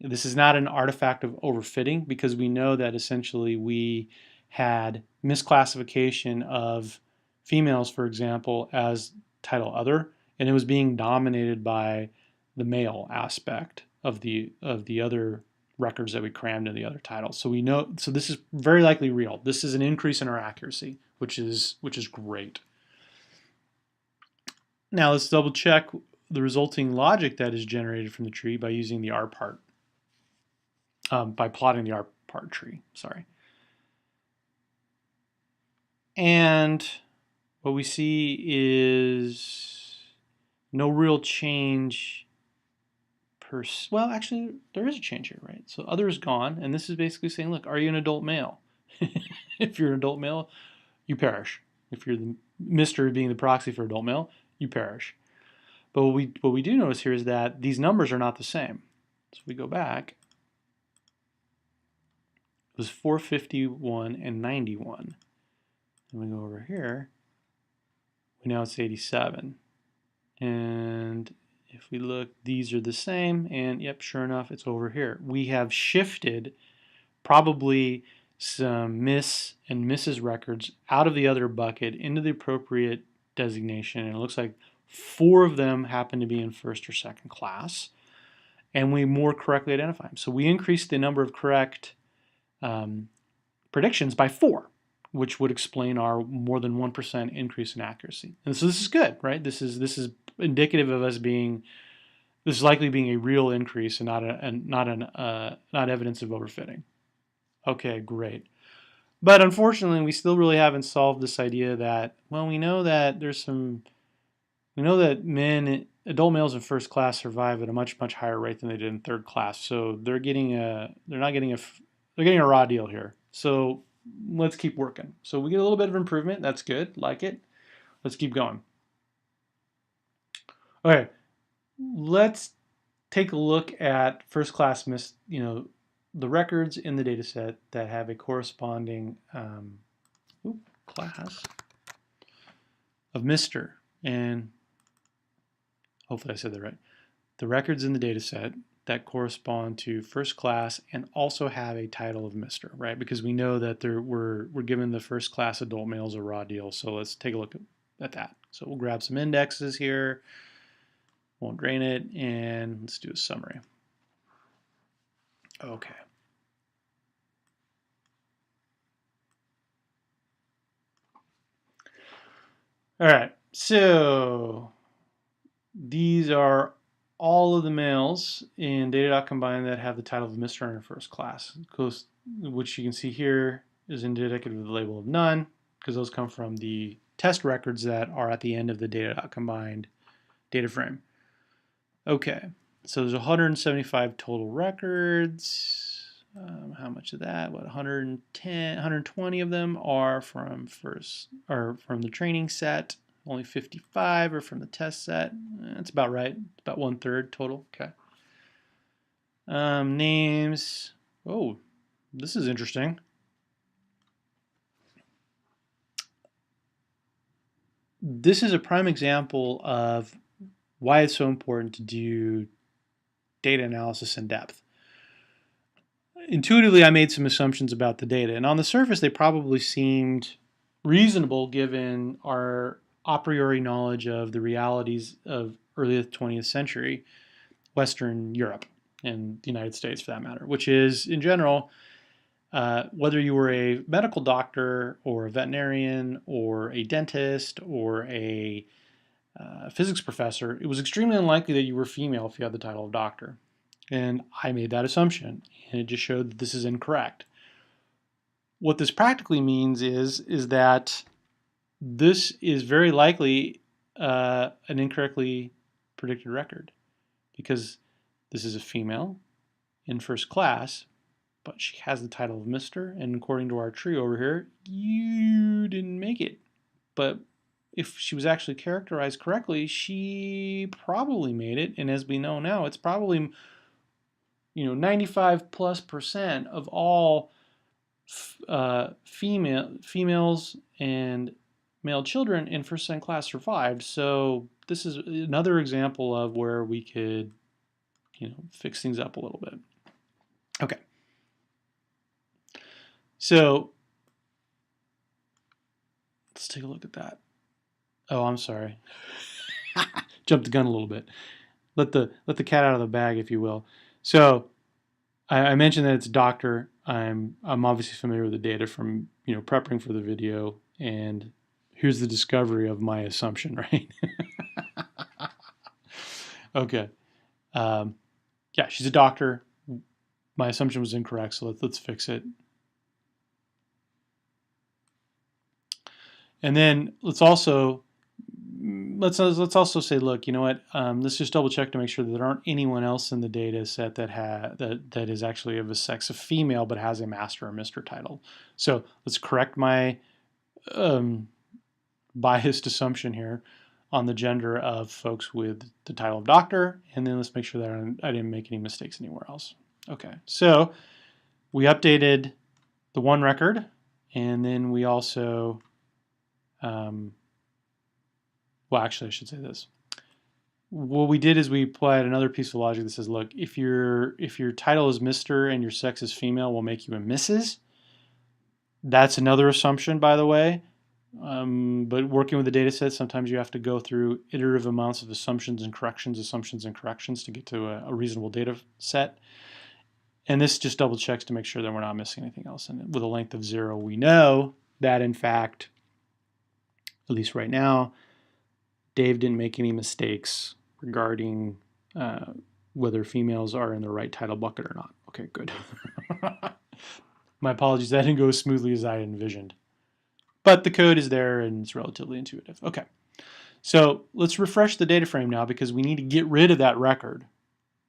This is not an artifact of overfitting because we know that essentially we had misclassification of females, for example, as title other, and it was being dominated by the male aspect of the other records that we crammed in the other titles. So we know, so this is very likely real. This is an increase in our accuracy, which is great. Now let's double check the resulting logic that is generated from the tree by using the rpart, by plotting the rpart tree, sorry. And what we see is no real change well, actually, there is a change here, right? So other is gone, and this is basically saying, look, are you an adult male? If you're an adult male, you perish. If you're the Mr. being the proxy for adult male, you perish. But what we do notice here is that these numbers are not the same. So we go back. It was 451 and 91. And we go over here. Now it's 87. And if we look, these are the same, and yep, sure enough, it's over here. We have shifted probably some Miss and Mrs. records out of the other bucket into the appropriate designation, and it looks like 4 of them happen to be in first or second class, and we more correctly identify them. So we increased the number of correct predictions by 4, which would explain our more than 1% increase in accuracy. And so this is good, right? This is indicative of us being, this is likely being a real increase and not evidence of overfitting. Okay, great. But unfortunately, we still really haven't solved this idea that, well, we know that adult males in first class survive at a much, much higher rate than they did in third class. So they're getting a raw deal here. So let's keep working. So we get a little bit of improvement. That's good. Like it. Let's keep going. Okay, let's take a look at first class the records in the data set that have a corresponding class of Mr. And hopefully I said that right. The records in the data set that correspond to first class and also have a title of Mr., right? Because we know that we're given the first class adult males a raw deal. So let's take a look at that. So we'll grab some indexes here. Won't drain it, and let's do a summary. Okay. All right, so these are all of the males in data.combine that have the title of Mr. in first class, which you can see here is indicative of the label of none, because those come from the test records that are at the end of the data.combined data frame. Okay, so there's 175 total records. How much of that? What, 110, 120 of them are from the training set. Only 55 are from the test set. That's about right. About 1/3 total. Okay. Names. Oh, this is interesting. This is a prime example of why it's so important to do data analysis in depth. Intuitively, I made some assumptions about the data, and on the surface, they probably seemed reasonable given our a priori knowledge of the realities of early 20th century Western Europe and the United States, for that matter, which is, in general, whether you were a medical doctor or a veterinarian or a dentist or a physics professor, it was extremely unlikely that you were female if you had the title of doctor. And I made that assumption, and it just showed that this is incorrect. What this practically means is that this is very likely an incorrectly predicted record, because this is a female in first class, but she has the title of Mr., and according to our tree over here, you didn't make it. But if she was actually characterized correctly, she probably made it, and as we know now, it's probably 95+% of all females and male children in first and class survived. So this is another example of where we could fix things up a little bit. Okay. So let's take a look at that. Oh, I'm sorry. Jumped the gun a little bit. Let the cat out of the bag, if you will. So I mentioned that it's a doctor. I'm obviously familiar with the data from prepping for the video, and here's the discovery of my assumption, right? Okay. Yeah, she's a doctor. My assumption was incorrect, so let's fix it. And then let's also say, look, you know what? Let's just double check to make sure that there aren't anyone else in the data set that is actually of a sex of female but has a master or Mr. title. So let's correct my biased assumption here on the gender of folks with the title of doctor, and then let's make sure that I didn't make any mistakes anywhere else. Okay, so we updated the one record, and then we also well, actually, I should say this. What we did is we applied another piece of logic that says, look, if your title is Mr. and your sex is female, we'll make you a Mrs. That's another assumption, by the way. But working with the data set, sometimes you have to go through iterative amounts of assumptions and corrections to get to a reasonable data set. And this just double checks to make sure that we're not missing anything else. And with a length of 0, we know that, in fact, at least right now, Dave didn't make any mistakes regarding whether females are in the right title bucket or not. Okay, good. My apologies, that didn't go as smoothly as I envisioned. But the code is there and it's relatively intuitive. Okay, so let's refresh the data frame now because we need to get rid of that record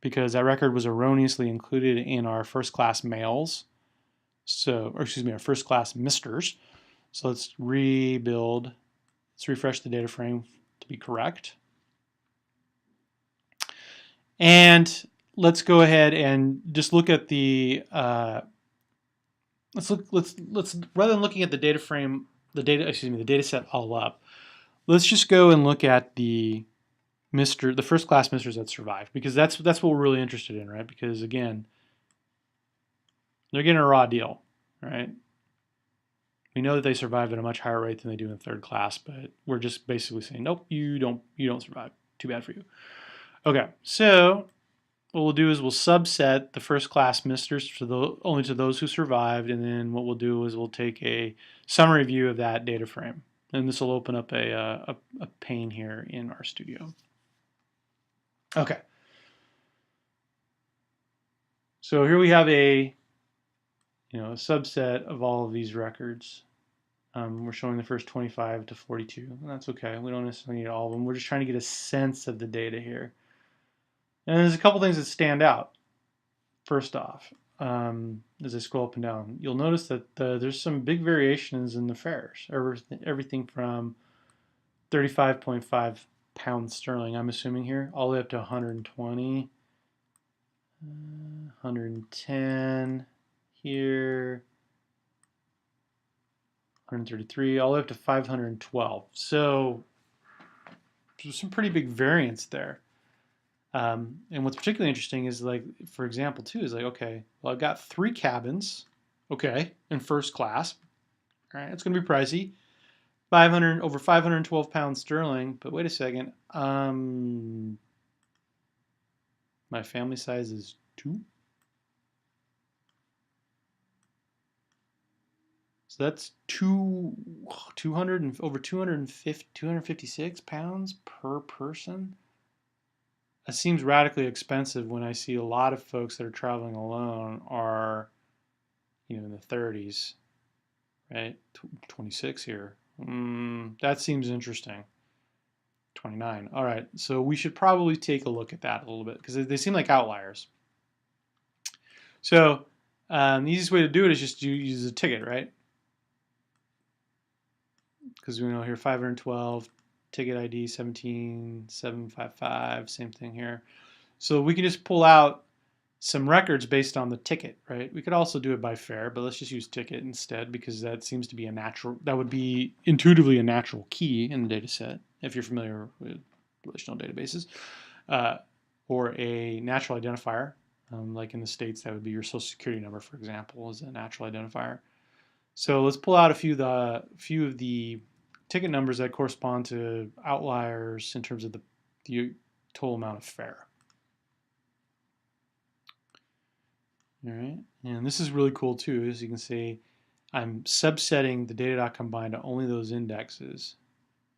because that record was erroneously included in our first class males. So, or excuse me, our first class misters. So let's rebuild, let's refresh the data frame to be correct. And let's go ahead and just look at the, let's rather than looking at the data frame, the data set all up, let's just go and look at the first class misters that survived, because that's what we're really interested in, right? Because again, they're getting a raw deal, right? We know that they survive at a much higher rate than they do in third class, but we're just basically saying, nope, you don't survive. Too bad for you. Okay, so what we'll do is we'll subset the first class misters only to those who survived, and then what we'll do is we'll take a summary view of that data frame, and this will open up a pane here in RStudio. Okay, so here we have a subset of all of these records. We're showing the first 25 to 42, and that's okay. We don't necessarily need all of them. We're just trying to get a sense of the data here. And there's a couple things that stand out. First off, as I scroll up and down, you'll notice that there's some big variations in the fares. Everything from 35.5 pounds sterling, I'm assuming here, all the way up to 120, 110 here, 133, all the way up to 512. So there's some pretty big variance there. And what's particularly interesting is, like, for example, too, is like, okay, well, I've got 3 cabins, okay, in first class. All right, it's going to be pricey. Over 512 pounds sterling. But wait a second, my family size is 2. So that's 200 and over 256 pounds per person. That seems radically expensive when I see a lot of folks that are traveling alone are, in the 30s, right? 26 here. That seems interesting. 29. All right, so we should probably take a look at that a little bit because they seem like outliers. So the easiest way to do it is just to use a ticket, right? Because we know here 512, ticket ID 17755, same thing here. So we can just pull out some records based on the ticket, right? We could also do it by fare, but let's just use ticket instead because that seems to be that would be intuitively a natural key in the data set if you're familiar with relational databases, or a natural identifier. Like in the States, that would be your social security number, for example, is a natural identifier. So let's pull out a few of the ticket numbers that correspond to outliers in terms of the total amount of fare. All right, and this is really cool too. As you can see, I'm subsetting the data.combine to only those indexes,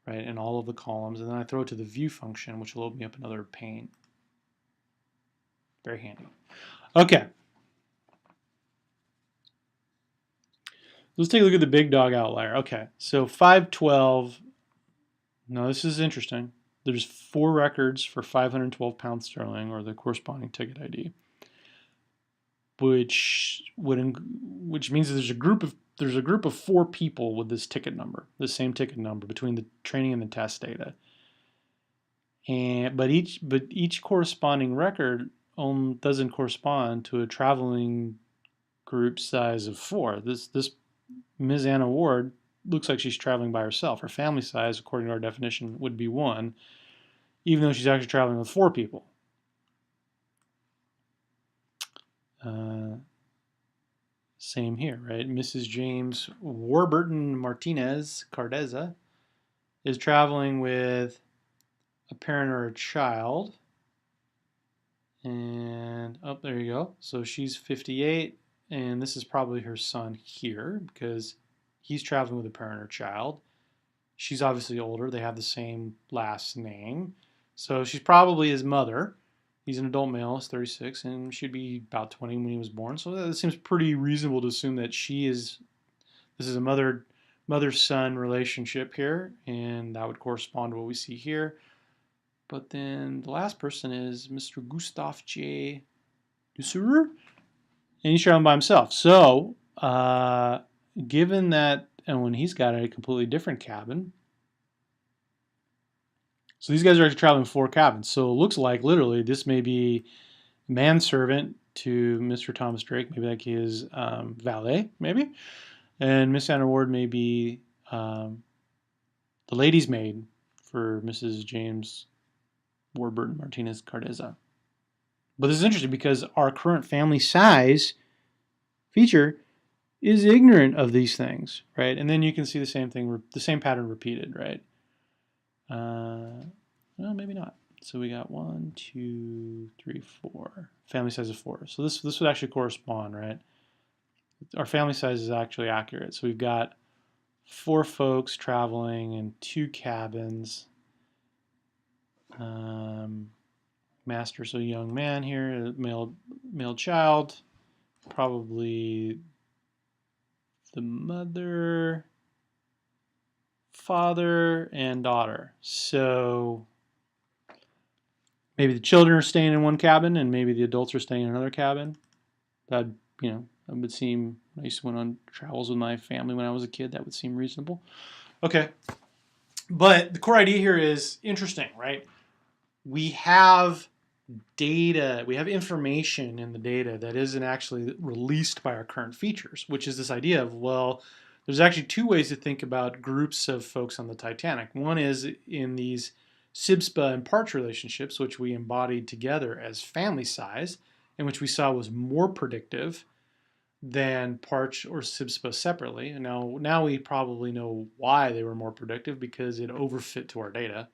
right, and all of the columns, and then I throw it to the view function, which will open me up another pane. Very handy. Okay. Let's take a look at the big dog outlier. Okay, so 512. Now this is interesting. There's 4 records for 512 pounds sterling, or the corresponding ticket ID, which means that there's a group of 4 people with this ticket number, the same ticket number between the training and the test data. But each corresponding record doesn't correspond to a traveling group size of 4. This Ms. Anna Ward looks like she's traveling by herself. Her family size, according to our definition, would be 1, even though she's actually traveling with 4 people. Same here, right? Mrs. James Warburton Martinez Cardeza is traveling with a parent or a child. And, oh, there you go. So she's 58, and this is probably her son here because he's traveling with a parent or child. She's obviously older. They have the same last name. So she's probably his mother. He's an adult male, he's 36, and should be about 20 when he was born. So it seems pretty reasonable to assume that this is a mother-son relationship here, and that would correspond to what we see here. But then the last person is Mr. Gustav J. Dusser, and he's traveling by himself. So, given that, and when he's got a completely different cabin, so these guys are actually traveling 4 cabins. So it looks like literally this may be manservant to Mr. Thomas Drake, maybe like his valet, maybe, and Miss Anna Ward may be the lady's maid for Mrs. James Warburton Martinez Cardeza. But this is interesting because our current family size feature is ignorant of these things, right? And then you can see the same thing, the same pattern repeated, right? Well, maybe not. So we got 1, 2, 3, 4. Family size of 4. So this would actually correspond, right? Our family size is actually accurate. So we've got 4 folks traveling in 2 cabins. Master, so young man here, male child, probably the mother, father, and daughter. So maybe the children are staying in one cabin and maybe the adults are staying in another cabin. That would seem, I used to went on travels with my family when I was a kid, that would seem reasonable. Okay, but the core idea here is interesting, right? We have data, we have information in the data that isn't actually released by our current features, which is this idea of, well, there's actually 2 ways to think about groups of folks on the Titanic. One is in these SIBSPA and Parch relationships, which we embodied together as family size, and which we saw was more predictive than Parch or SIBSPA separately. And now we probably know why they were more predictive, because it overfit to our data,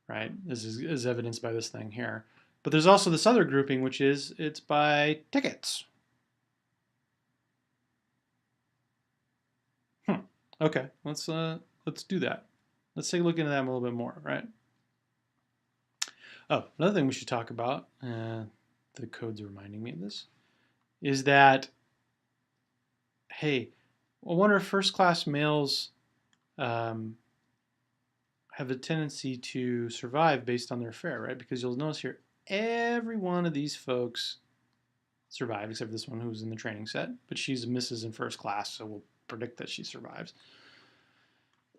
right? This is evidenced by this thing here. But there's also this other grouping, which is it's by tickets. Okay, let's do that. Let's take a look into that a little bit more, right? Oh, another thing we should talk about, the code's reminding me of this, is that, hey, I wonder if first-class males have a tendency to survive based on their fare, right? Because you'll notice here, every one of these folks survive, except for this one who was in the training set, but she's Mrs. in first class, so we'll predict that she survives.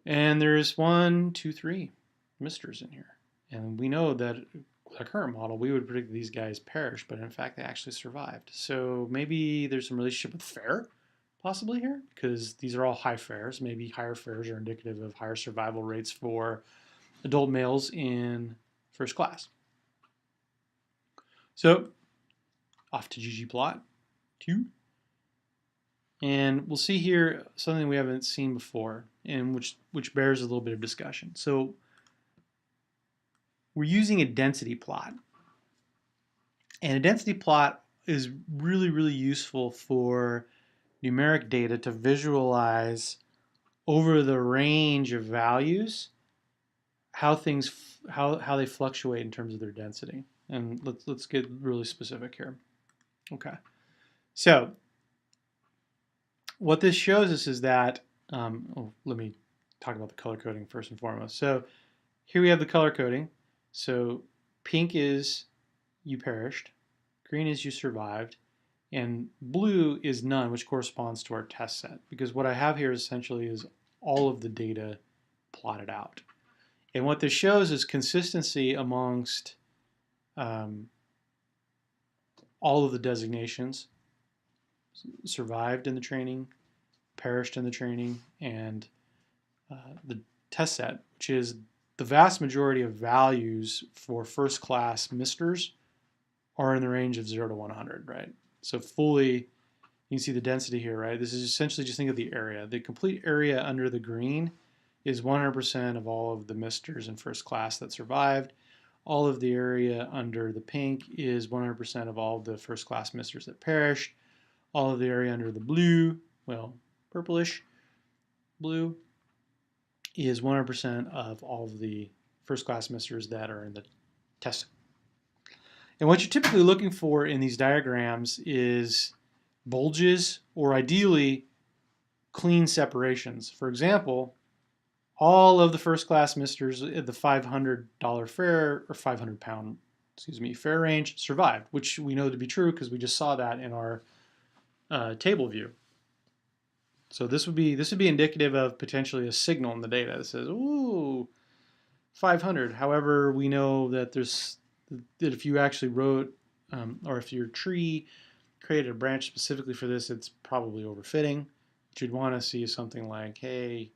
And there's 1, 2, 3 misters in here. And we know that with our current model, we would predict these guys perish, but in fact, they actually survived. So maybe there's some relationship with fare, possibly here, because these are all high fares. Maybe higher fares are indicative of higher survival rates for adult males in first class. So off to ggplot2. And we'll see here something we haven't seen before, and which bears a little bit of discussion. So we're using a density plot. And a density plot is really, really useful for numeric data to visualize over the range of values how they fluctuate in terms of their density. And let's get really specific here. Okay. So what this shows us is that, let me talk about the color coding first and foremost. So here we have the color coding. So pink is you perished, green is you survived, and blue is none, which corresponds to our test set. Because what I have here essentially is all of the data plotted out. And what this shows is consistency amongst all of the designations: survived in the training, perished in the training, and the test set, which is the vast majority of values for first class misters are in the range of 0 to 100, right? So fully, you can see the density here, right? This is essentially, just think of the area. The complete area under the green is 100% of all of the misters in first class that survived. All of the area under the pink is 100% of all of the first class misters that perished. All of the area under the blue, well, purplish blue, is 100% of all of the first class misters that are in the test. And what you're typically looking for in these diagrams is bulges or ideally clean separations. For example, all of the first class misters at the $500 fare or 500 pound, fare range survived, which we know to be true because we just saw that in our table view. So this would be indicative of potentially a signal in the data that says, ooh, 500. However, we know that if you actually wrote or if your tree created a branch specifically for this, it's probably overfitting. What you'd want to see is something like, hey,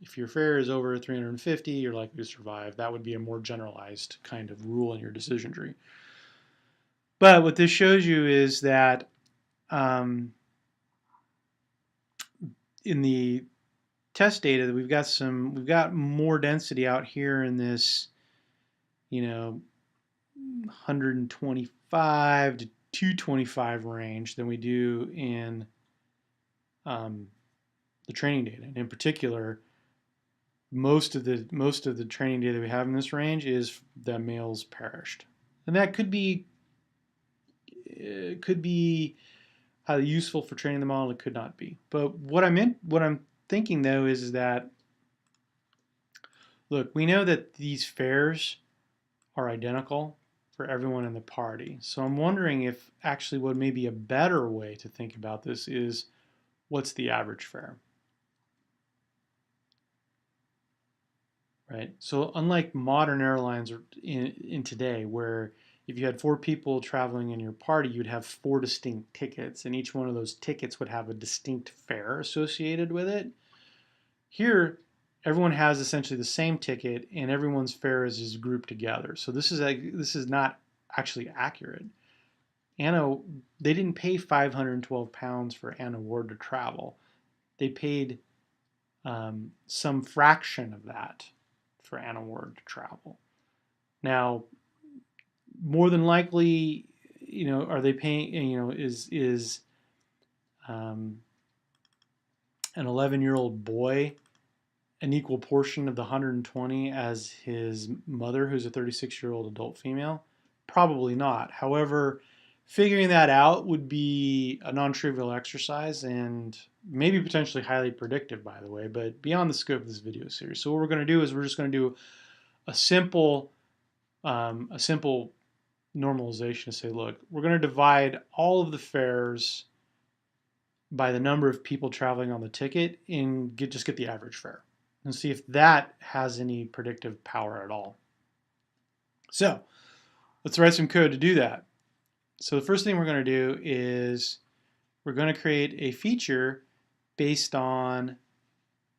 if your fare is over 350, you're likely to survive. That would be a more generalized kind of rule in your decision tree. But what this shows you is that in the test data that we've got more density out here in this, 125 to 225 range than we do in the training data. And in particular, most of the training data we have in this range is that males perished, and that could be highly useful for training the model. It could not be. But what I'm thinking though is that, look, we know that these fares are identical for everyone in the party. So I'm wondering if actually what may be a better way to think about this is, what's the average fare? Right? So unlike modern airlines in today, where if you had 4 people traveling in your party, you'd have 4 distinct tickets, and each one of those tickets would have a distinct fare associated with it. Here, everyone has essentially the same ticket, and everyone's fare is just grouped together. So this is not actually accurate. They didn't pay 512 pounds for Anna Ward to travel. They paid some fraction of that for Anna Ward to travel. Now, more than likely, are they paying? Is an 11-year-old boy an equal portion of the 120 as his mother, who's a 36-year-old adult female? Probably not. However, figuring that out would be a non-trivial exercise and maybe potentially highly predictive, by the way, but beyond the scope of this video series. So what we're going to do is we're just going to do a simple normalization to say, look, we're going to divide all of the fares by the number of people traveling on the ticket and just get the average fare and see if that has any predictive power at all. So let's write some code to do that. So the first thing we're going to do is we're going to create a feature based on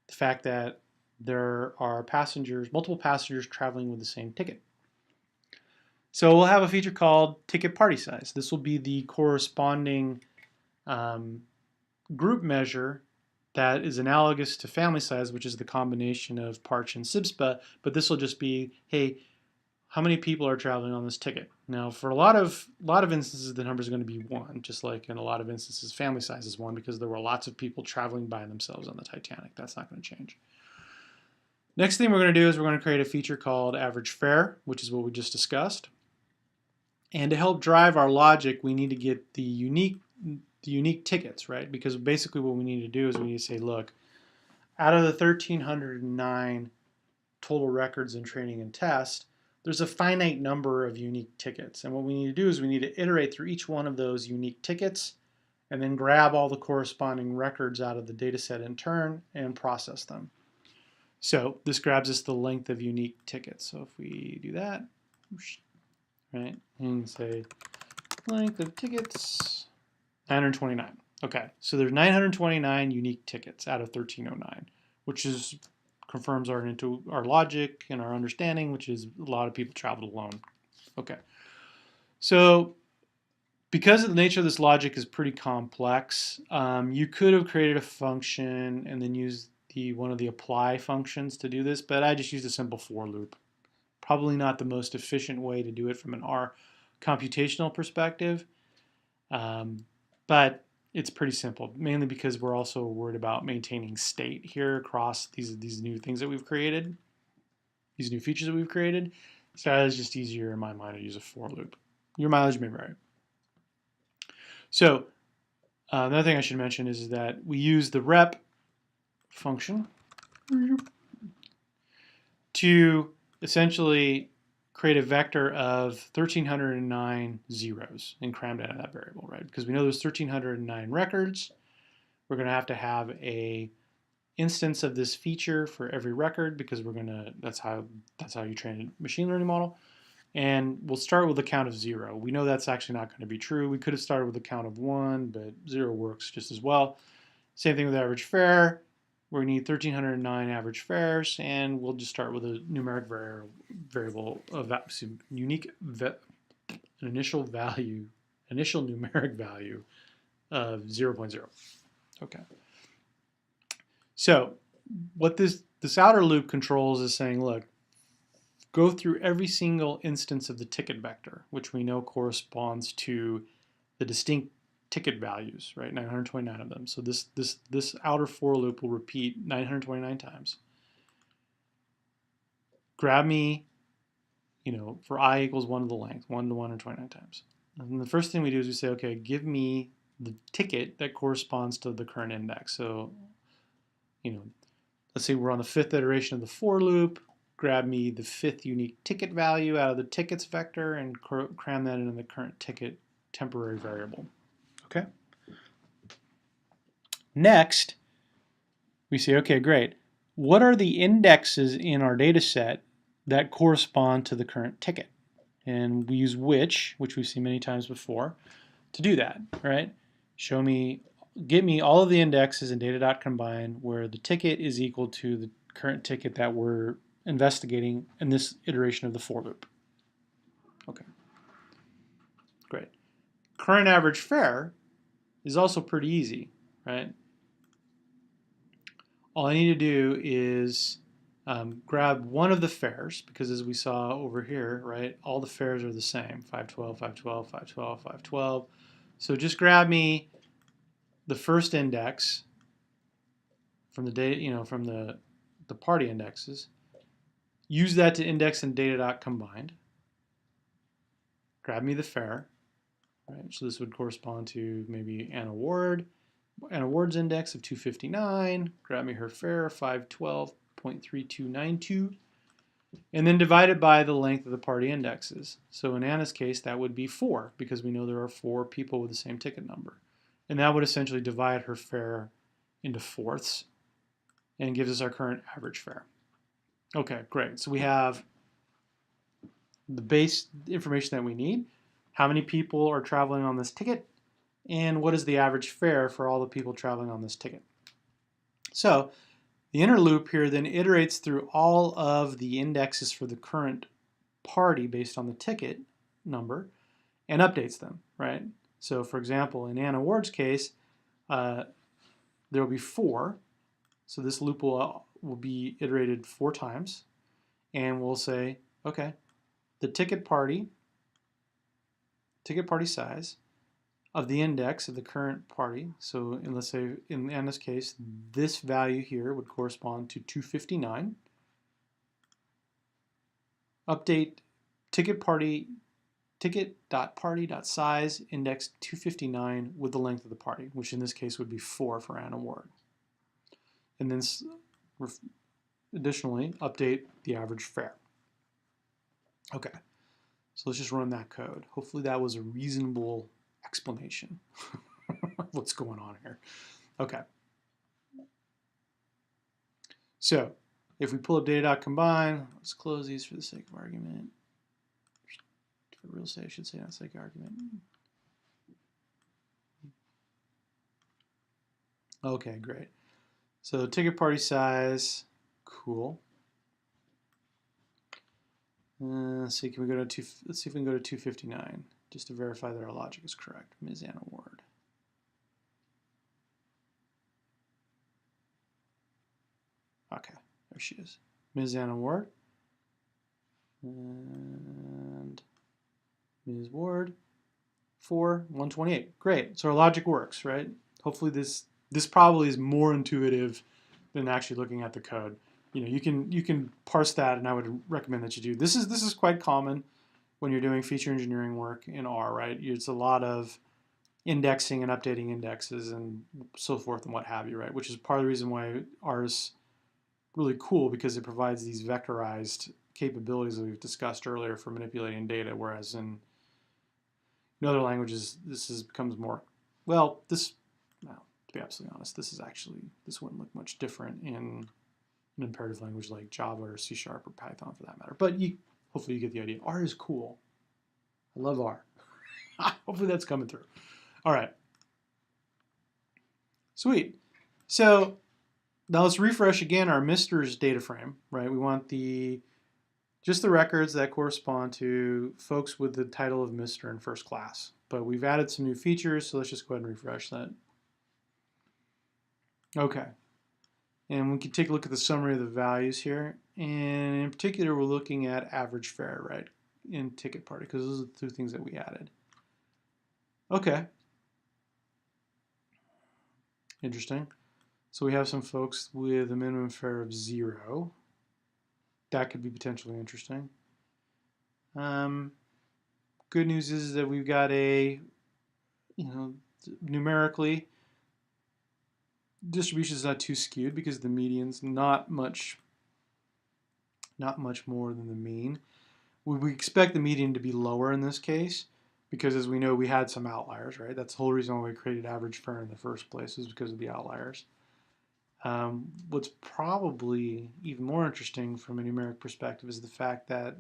the fact that there are multiple passengers traveling with the same ticket. So we'll have a feature called ticket party size. This will be the corresponding group measure that is analogous to family size, which is the combination of Parch and SIBSPA, but this will just be, hey, how many people are traveling on this ticket? Now, for a lot of instances, the number is going to be 1, just like in a lot of instances, family size is 1, because there were lots of people traveling by themselves on the Titanic. That's not going to change. Next thing we're going to do is we're going to create a feature called average fare, which is what we just discussed. And to help drive our logic, we need to get the unique tickets, right? Because basically what we need to do is we need to say, look, out of the 1,309 total records in training and test, there's a finite number of unique tickets. And what we need to do is we need to iterate through each one of those unique tickets and then grab all the corresponding records out of the data set in turn and process them. So this grabs us the length of unique tickets. So if we do that, right, and say length of tickets, 929. Okay, so there's 929 unique tickets out of 1,309, which confirms our logic and our understanding, which is a lot of people traveled alone. Okay, so because of the nature of this logic is pretty complex, you could have created a function and then used one of the apply functions to do this, but I just used a simple for loop. Probably not the most efficient way to do it from an R computational perspective, but it's pretty simple, mainly because we're also worried about maintaining state here across these new things that we've created, these new features that we've created. So that is just easier in my mind to use a for loop. Your mileage may vary. So another thing I should mention is that we use the rep function to essentially create a vector of 1,309 zeros and crammed out of that variable, right? Because we know there's 1,309 records. We're going to have a instance of this feature for every record because that's how you train a machine learning model. And we'll start with a count of 0. We know that's actually not going to be true. We could have started with a count of 1, but 0 works just as well. Same thing with average fare. We need 1,309 average fares, and we'll just start with a numeric variable of initial numeric value of 0.0. Okay. So what this outer loop controls is saying, look, go through every single instance of the ticket vector, which we know corresponds to the distinct ticket values, right? 929 of them. So this outer for loop will repeat 929 times. Grab me, for I equals 1 to the length, 1 to 129 times. And the first thing we do is we say, okay, give me the ticket that corresponds to the current index. So, let's say we're on the 5th iteration of the for loop. Grab me the 5th unique ticket value out of the tickets vector and cram that into the current ticket temporary variable. Okay. Next, we say, okay, great. What are the indexes in our data set that correspond to the current ticket? And we use which we've seen many times before, to do that, right? Get me all of the indexes in data.combine where the ticket is equal to the current ticket that we're investigating in this iteration of the for loop. Okay, great. Current average fare is also pretty easy, right? All I need to do is grab one of the fares, because as we saw over here, right, all the fares are the same, 512, 512, 512, 512. So just grab me the first index from the data, from the party indexes. Use that to index in data.combined. Grab me the fare, right? So this would correspond to maybe Anna Ward's index of 259. Grab me her fare, 512.3292. And then divide it by the length of the party indexes. So in Anna's case, that would be 4, because we know there are 4 people with the same ticket number. And that would essentially divide her fare into fourths and gives us our current average fare. Okay, great. So we have the base information that we need. How many people are traveling on this ticket? And what is the average fare for all the people traveling on this ticket? So the inner loop here then iterates through all of the indexes for the current party based on the ticket number and updates them, right? So for example, in Anna Ward's case, there will be 4. So this loop will be iterated 4 times. And we'll say, okay, the ticket party size of the index of the current party. So let's say in Anna's case, this value here would correspond to 259. Update ticket.party.size index 259 with the length of the party, which in this case would be 4 for Anna Ward. And then additionally, update the average fare. Okay, so let's just run that code. Hopefully that was a reasonable explanation of what's going on here. Okay. So if we pull up data.combine, let's close these for the sake of argument. For real estate, I should say, not sake of argument. Okay, great. So ticket party size, cool. Let's see, can we go to let's see if we can go to 259 just to verify that our logic is correct. Ms. Anna Ward. Okay, there she is. Ms. Anna Ward. And Ms. Ward for 128. Great. So our logic works, right? Hopefully this probably is more intuitive than actually looking at the code. you can parse that, and I would recommend that you do. This is quite common when you're doing feature engineering work in R, right? It's a lot of indexing and updating indexes and so forth and what have you, right? Which is part of the reason why R is really cool, because it provides these vectorized capabilities that we've discussed earlier for manipulating data, whereas in other languages becomes more, well, to be absolutely honest, this wouldn't look much different in an imperative language like Java or C# or Python for that matter. But hopefully you get the idea. R is cool. I love R. Hopefully that's coming through. All right. Sweet. So now let's refresh again our Misters data frame, right? We want just the records that correspond to folks with the title of Mr. in first class. But we've added some new features, so let's just go ahead and refresh that. Okay. And we can take a look at the summary of the values here. And in particular, we're looking at average fare, right, in ticket party, because those are the two things that we added. Okay. Interesting. So we have some folks with a minimum fare of 0. That could be potentially interesting. Good news is that we've got numerically, distribution is not too skewed because the median's not much more than the mean. We expect the median to be lower in this case because, as we know, we had some outliers, right? That's the whole reason why we created average fare in the first place, is because of the outliers. What's probably even more interesting from a numeric perspective is the fact that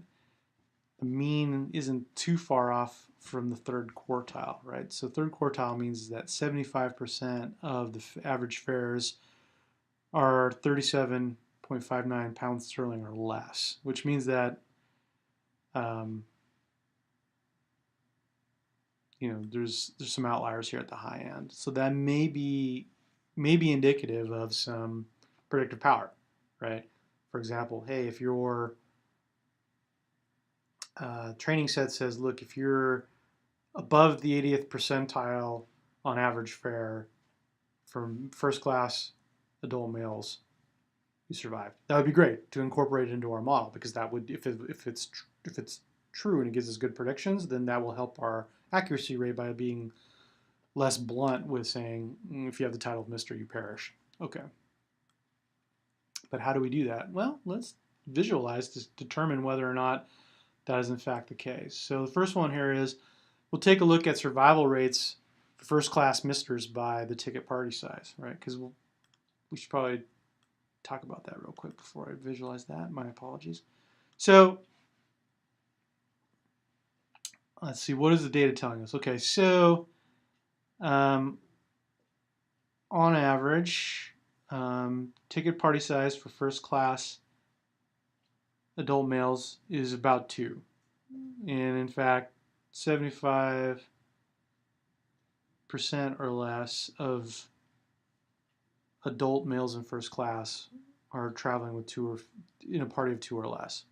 the mean isn't too far off from the third quartile, right? So third quartile means that 75% of the average fares are 37.59 pounds sterling or less, which means that there's some outliers here at the high end. So that may be indicative of some predictive power, right? For example, hey, if your training set says, look, if you're above the 80th percentile on average fare from first class adult males, you survive. That would be great to incorporate it into our model, because that would, if it's true and it gives us good predictions, then that will help our accuracy rate by being less blunt with saying, if you have the title of Mr., you perish. Okay. But how do we do that? Well, let's visualize to determine whether or not that is in fact the case. So the first one here is, we'll take a look at survival rates for first class Misters by the ticket party size, right? Because we should probably talk about that real quick before I visualize that. My apologies. So let's see, what is the data telling us? Okay, so on average, ticket party size for first class adult males is about 2. And in fact, 75% or less of adult males in first class are traveling with 2 or in a party of 2 or less,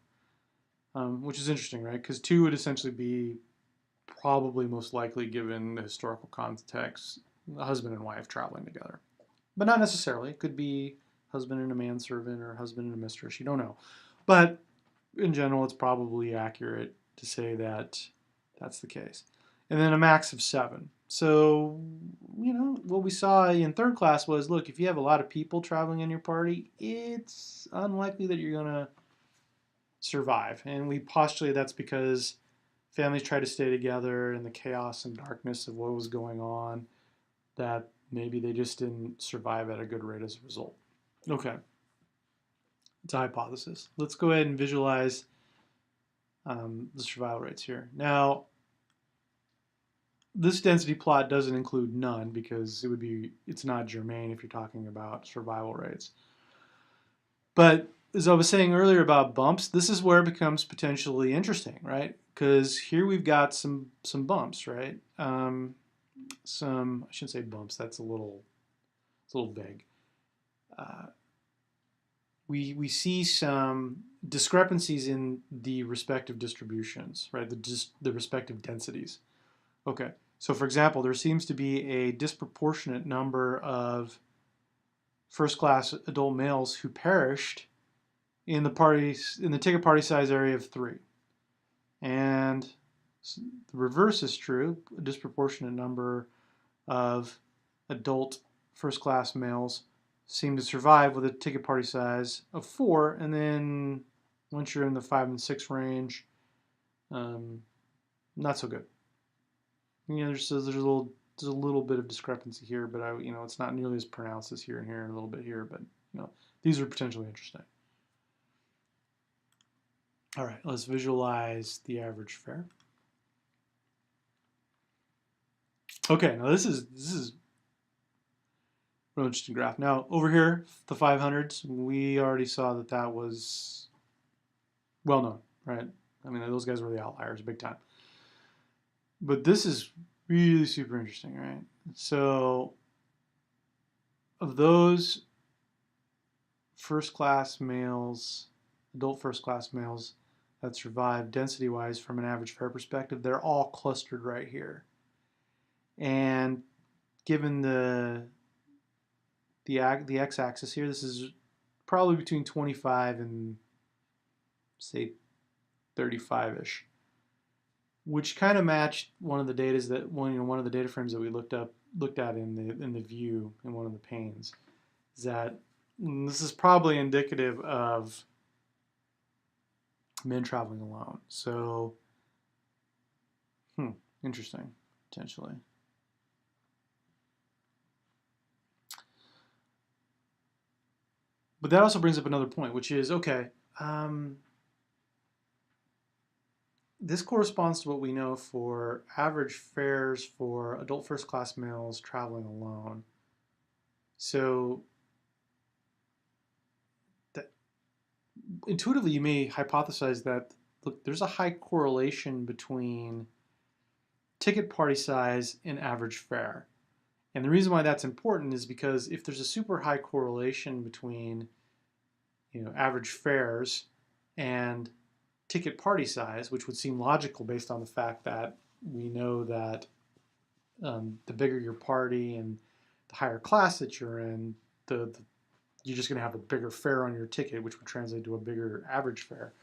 which is interesting, right? Because 2 would essentially be probably most likely, given the historical context, a husband and wife traveling together. But not necessarily. It could be husband and a manservant or husband and a mistress. You don't know. But in general, it's probably accurate to say that that's the case. And then a max of 7. So, what we saw in third class was, look, if you have a lot of people traveling in your party, it's unlikely that you're going to survive. And we postulate that's because families try to stay together in the chaos and darkness of what was going on, that maybe they just didn't survive at a good rate as a result. Okay. It's a hypothesis. Let's go ahead and visualize the survival rates here. Now, this density plot doesn't include none because it's not germane if you're talking about survival rates. But as I was saying earlier about bumps, this is where it becomes potentially interesting, right? Because here we've got some bumps, right? I shouldn't say bumps. It's a little vague. We see some discrepancies in the respective distributions, right? The respective densities. Okay, so for example, there seems to be a disproportionate number of first-class adult males who perished in the ticket party size area of 3. And the reverse is true. A disproportionate number of adult first-class males seem to survive with a ticket party size of 4, and then once you're in the 5 and 6 range, not so good. There's a little bit of discrepancy here, but it's not nearly as pronounced as here and here, and a little bit here, but these are potentially interesting. All right, let's visualize the average fare. Okay, now this is a real interesting graph. Now over here, the 500s, we already saw that was well known, right? I mean, those guys were the outliers, big time. But this is really super interesting, right? So of those first-class males, adult first-class males that survive density-wise from an average fare perspective, they're all clustered right here. And given the x-axis here, this is probably between 25 and say 35-ish, which kind of matched one of the one of the data frames that we looked at in the view in one of the panes. Is that this is probably indicative of men traveling alone. So, interesting, potentially. But that also brings up another point, which is, okay, this corresponds to what we know for average fares for adult first-class males traveling alone. So intuitively, you may hypothesize that, look, there's a high correlation between ticket party size and average fare. And the reason why that's important is because if there's a super high correlation between average fares and ticket party size, which would seem logical based on the fact that we know that the bigger your party and the higher class that you're in, you're just going to have a bigger fare on your ticket, which would translate to a bigger average fare.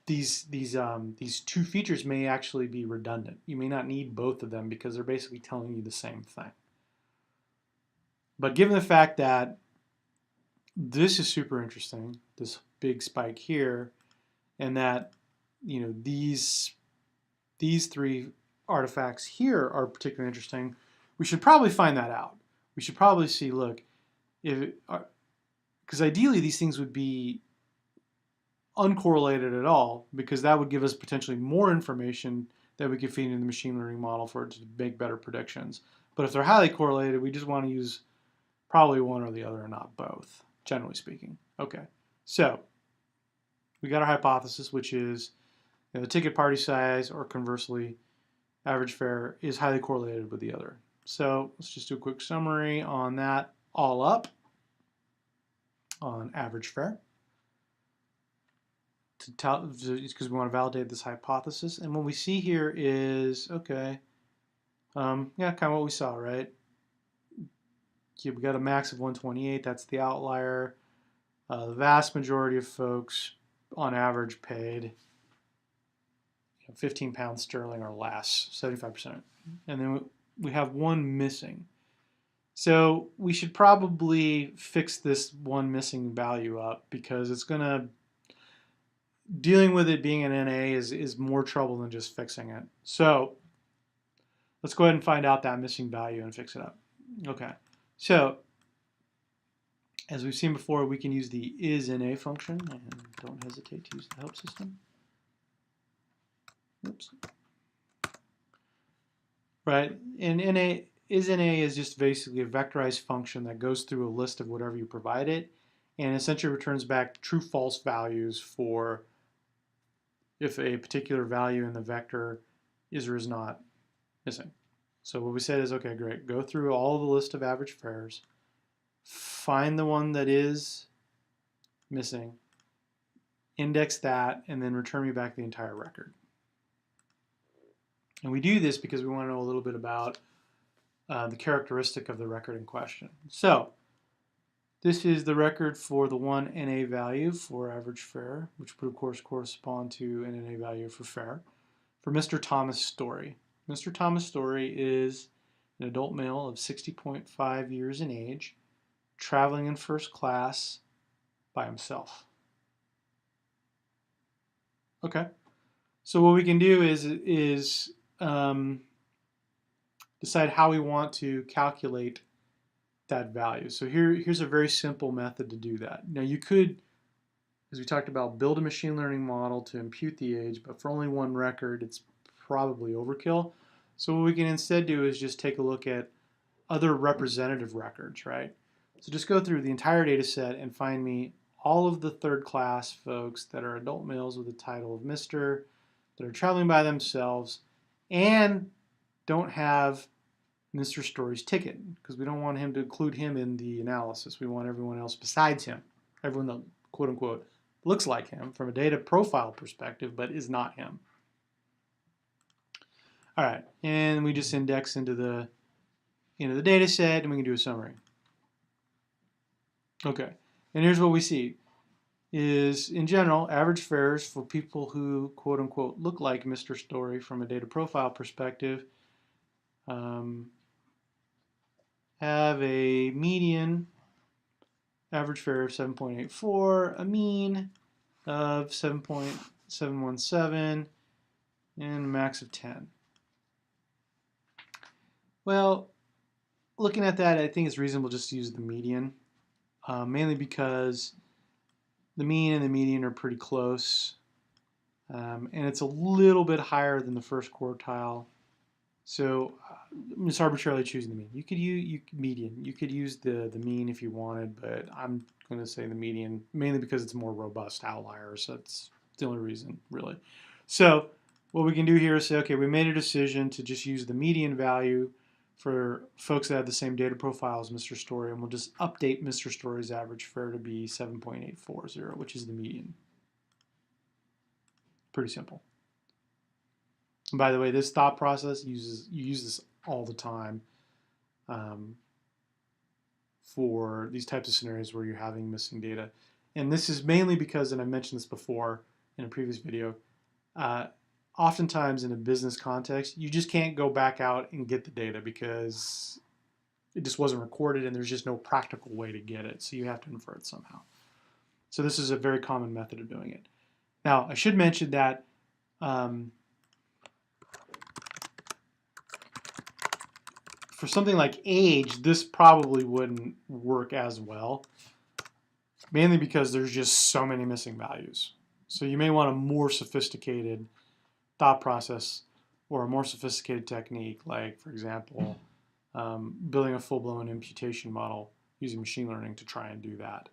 These two features may actually be redundant. You may not need both of them because they're basically telling you the same thing. But given the fact that this is super interesting, this big spike here, and that these three artifacts here are particularly interesting, we should probably find that out. We should probably see, look, because ideally these things would be uncorrelated at all, because that would give us potentially more information that we could feed into the machine learning model for it to make better predictions. But if they're highly correlated, we just want to use probably one or the other and not both, generally speaking. Okay, so we got our hypothesis, which is the ticket party size, or conversely, average fare, is highly correlated with the other. So let's just do a quick summary on that all up on average fare, because we want to validate this hypothesis. And what we see here is, okay, kind of what we saw, right? We got a max of 128. That's the outlier. The vast majority of folks, on average, paid 15 pounds sterling or less, 75%. And then we have one missing. So we should probably fix this one missing value up, because it's going to, dealing with it being an NA is more trouble than just fixing it. So let's go ahead and find out that missing value and fix it up. Okay, so as we've seen before, we can use the isNA function, and don't hesitate to use the help system. Oops. Right, and isNA is just basically a vectorized function that goes through a list of whatever you provide it, and essentially returns back true-false values for if a particular value in the vector is or is not missing. So what we said is, okay, great, go through all the list of average fares, find the one that is missing, index that, and then return me back the entire record. And we do this because we want to know a little bit about the characteristic of the record in question. So This is the record for the one NA value for average fare, which would of course correspond to an NA value for fare, for Mr. Thomas Story. Mr. Thomas Story is an adult male of 60.5 years in age, traveling in first class by himself. Okay, so what we can do is decide how we want to calculate that value. So here's a very simple method to do that. Now you could, as we talked about, build a machine learning model to impute the age, but for only one record, it's probably overkill. So what we can instead do is just take a look at other representative records, right? So just go through the entire data set and find me all of the third class folks that are adult males with the title of Mr., that are traveling by themselves and don't have Mr. Story's ticket, because we don't want him to include him in the analysis. We want everyone else besides him, everyone that quote unquote looks like him from a data profile perspective, but is not him. All right, and we just index into the data set, and we can do a summary. Okay, and here's what we see is, in general, average fares for people who quote unquote look like Mr. Story from a data profile perspective have a median average fare of 7.84, a mean of 7.717, and a max of 10. Well, looking at that, I think it's reasonable just to use the median, mainly because the mean and the median are pretty close, and it's a little bit higher than the first quartile. So I'm just arbitrarily choosing the mean. You could use median. You could use the mean if you wanted, but I'm going to say the median, mainly because it's a more robust outlier. So that's the only reason, really. So what we can do here is say, okay, we made a decision to just use the median value for folks that have the same data profile as Mr. Story, and we'll just update Mr. Story's average fare to be 7.840, which is the median. Pretty simple. And by the way, this thought process you use this all the time for these types of scenarios where you're having missing data. And this is mainly because, and I mentioned this before in a previous video, oftentimes in a business context, you just can't go back out and get the data because it just wasn't recorded and there's just no practical way to get it. So you have to infer it somehow. So this is a very common method of doing it. Now, I should mention that for something like age, this probably wouldn't work as well, mainly because there's just so many missing values. So you may want a more sophisticated thought process or a more sophisticated technique, like, for example, building a full-blown imputation model using machine learning to try and do that.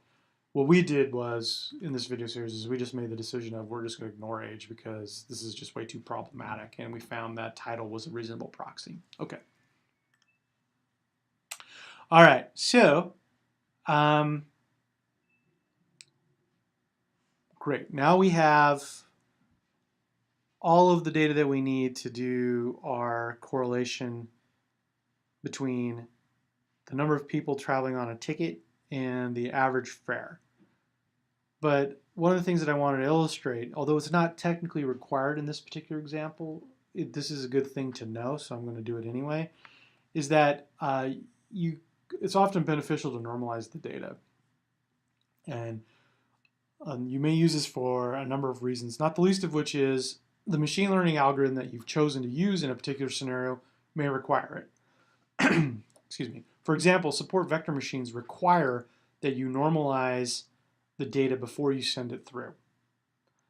What we did was, in this video series, is we just made the decision of we're just going to ignore age because this is just way too problematic, and we found that title was a reasonable proxy. Okay. All right, so great. Now we have all of the data that we need to do our correlation between the number of people traveling on a ticket and the average fare. But one of the things that I wanted to illustrate, although it's not technically required in this particular example, this is a good thing to know, so I'm going to do it anyway, is that it's often beneficial to normalize the data. And you may use this for a number of reasons, not the least of which is the machine learning algorithm that you've chosen to use in a particular scenario may require it. Excuse me. For example, support vector machines require that you normalize the data before you send it through.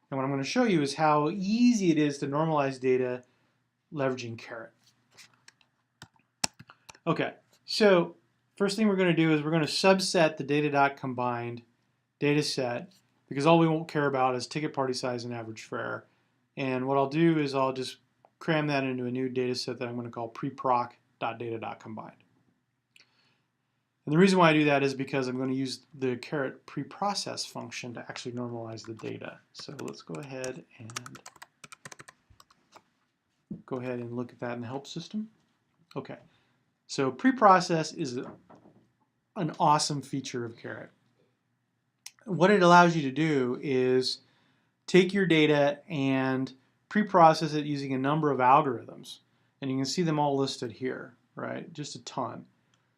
And what I'm going to show you is how easy it is to normalize data leveraging Caret. Okay, so first thing we're going to do is we're going to subset the data.combined data set, because all we won't care about is ticket party size and average fare. And what I'll do is I'll just cram that into a new data set that I'm going to call preproc.data.combined. And the reason why I do that is because I'm going to use the Caret preprocess function to actually normalize the data. So let's go ahead and look at that in the help system. Okay, so preprocess is an awesome feature of Caret. What it allows you to do is take your data and pre-process it using a number of algorithms. And you can see them all listed here, right? Just a ton.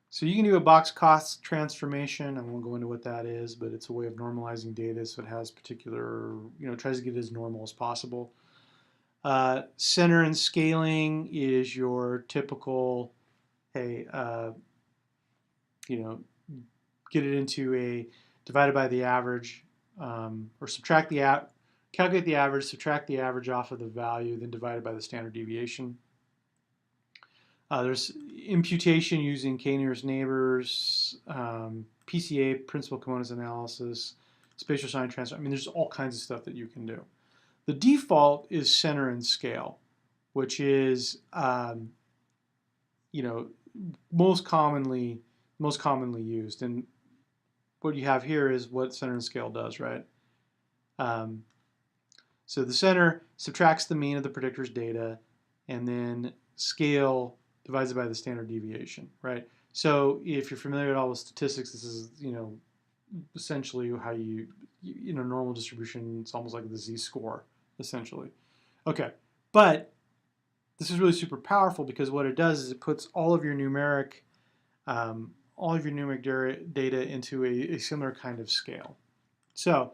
So you can do a box cost transformation. I won't go into what that is, but it's a way of normalizing data so it has particular, tries to get it as normal as possible. Center and scaling is your typical, hey, get it into a divided by the average, or subtract the calculate the average, subtract the average off of the value, then divide it by the standard deviation. There's imputation using k-nearest neighbors, PCA, principal components analysis, spatial sign transfer. I mean, there's all kinds of stuff that you can do. The default is center and scale, which is most commonly used. And what you have here is what center and scale does, right? So the center subtracts the mean of the predictor's data, and then scale divides it by the standard deviation, right? So if you're familiar at all with statistics, this is essentially how you normal distribution. It's almost like the z-score, essentially. Okay, but this is really super powerful because what it does is it puts all of your numeric data into a similar kind of scale. So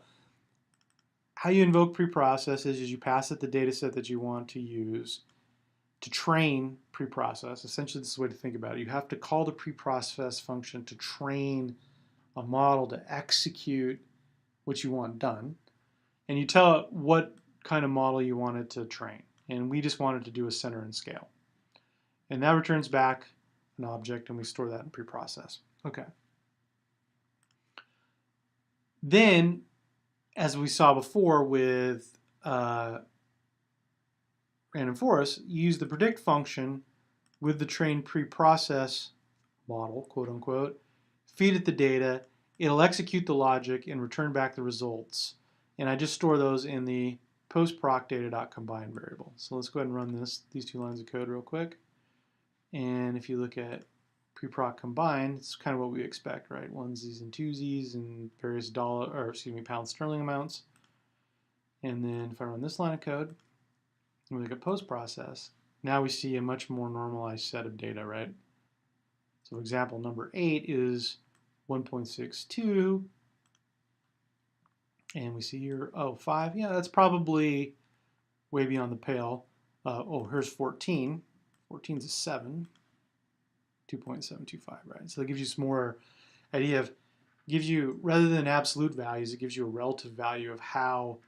how you invoke preprocess is you pass it the data set that you want to use to train preprocess. Essentially, this is the way to think about it. You have to call the preprocess function to train a model to execute what you want done. And you tell it what kind of model you want it to train. And we just wanted to do a center and scale. And that returns back an object, and we store that in preprocess. Okay. Then, as we saw before with random forest, you use the predict function with the trained preprocess model, quote unquote, feed it the data, it'll execute the logic and return back the results. And I just store those in the postprocdata.combine variable. So let's go ahead and run these two lines of code real quick. And if you look at preproc combine, it's kind of what we expect, right? Onesies and twosies and various pound sterling amounts. And then if I run this line of code, and we look at post-process, now we see a much more normalized set of data, right? So example number 8 is 1.62, and we see here, 5. Yeah, that's probably way beyond the pale. Here's 14. 14 is a 7. 2.725, right? So that gives you some more idea of, rather than absolute values, it gives you a relative value of how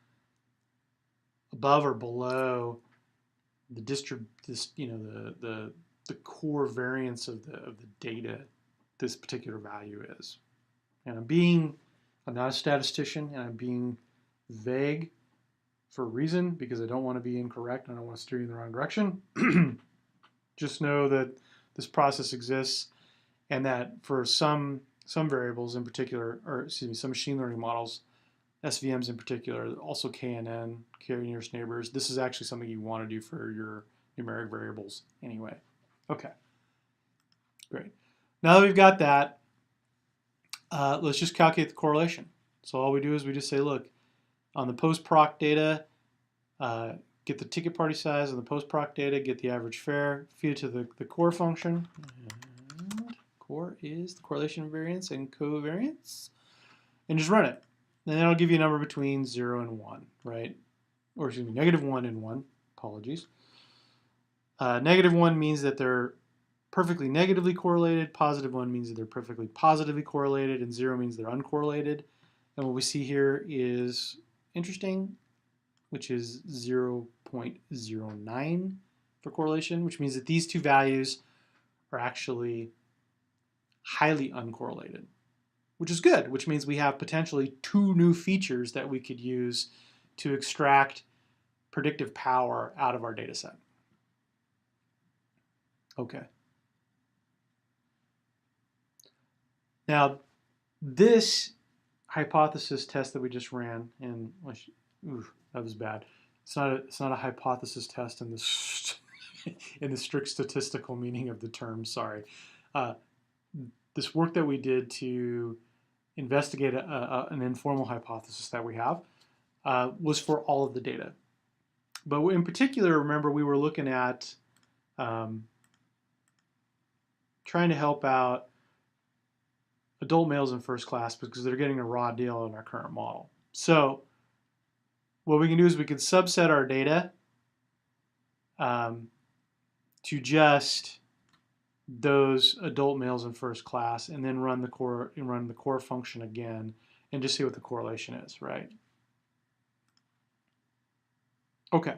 above or below the the core variance of the data this particular value is. And I'm not a statistician, and I'm being vague for a reason, because I don't want to be incorrect and I don't want to steer you in the wrong direction. Just know that this process exists, and that for some variables in particular, some machine learning models, SVMs in particular, also KNN, k-nearest neighbors, this is actually something you want to do for your numeric variables anyway. Okay, great. Now that we've got that, let's just calculate the correlation. So all we do is we just say, look, on the post-proc data, get the ticket party size on the post-proc data, get the average fare, feed it to the core function. And core is the correlation variance and covariance. And just run it. And that'll give you a number between 0 and 1, right? Or excuse me, -1 and 1. Apologies. -1 means that they're perfectly negatively correlated. +1 means that they're perfectly positively correlated. And 0 means they're uncorrelated. And what we see here is interesting, which is 0.09 for correlation, which means that these two values are actually highly uncorrelated, which is good, which means we have potentially 2 new features that we could use to extract predictive power out of our data set. Okay. Now, this hypothesis test that we just ran, and that was bad. It's not a hypothesis test in the in the strict statistical meaning of the term. Sorry. this work that we did to investigate an informal hypothesis that we have was for all of the data. But in particular, remember, we were looking at trying to help out adult males in first class because they're getting a raw deal in our current model. So what we can do is we can subset our data to just those adult males in first class, and then run the core function again, and just see what the correlation is, right? Okay.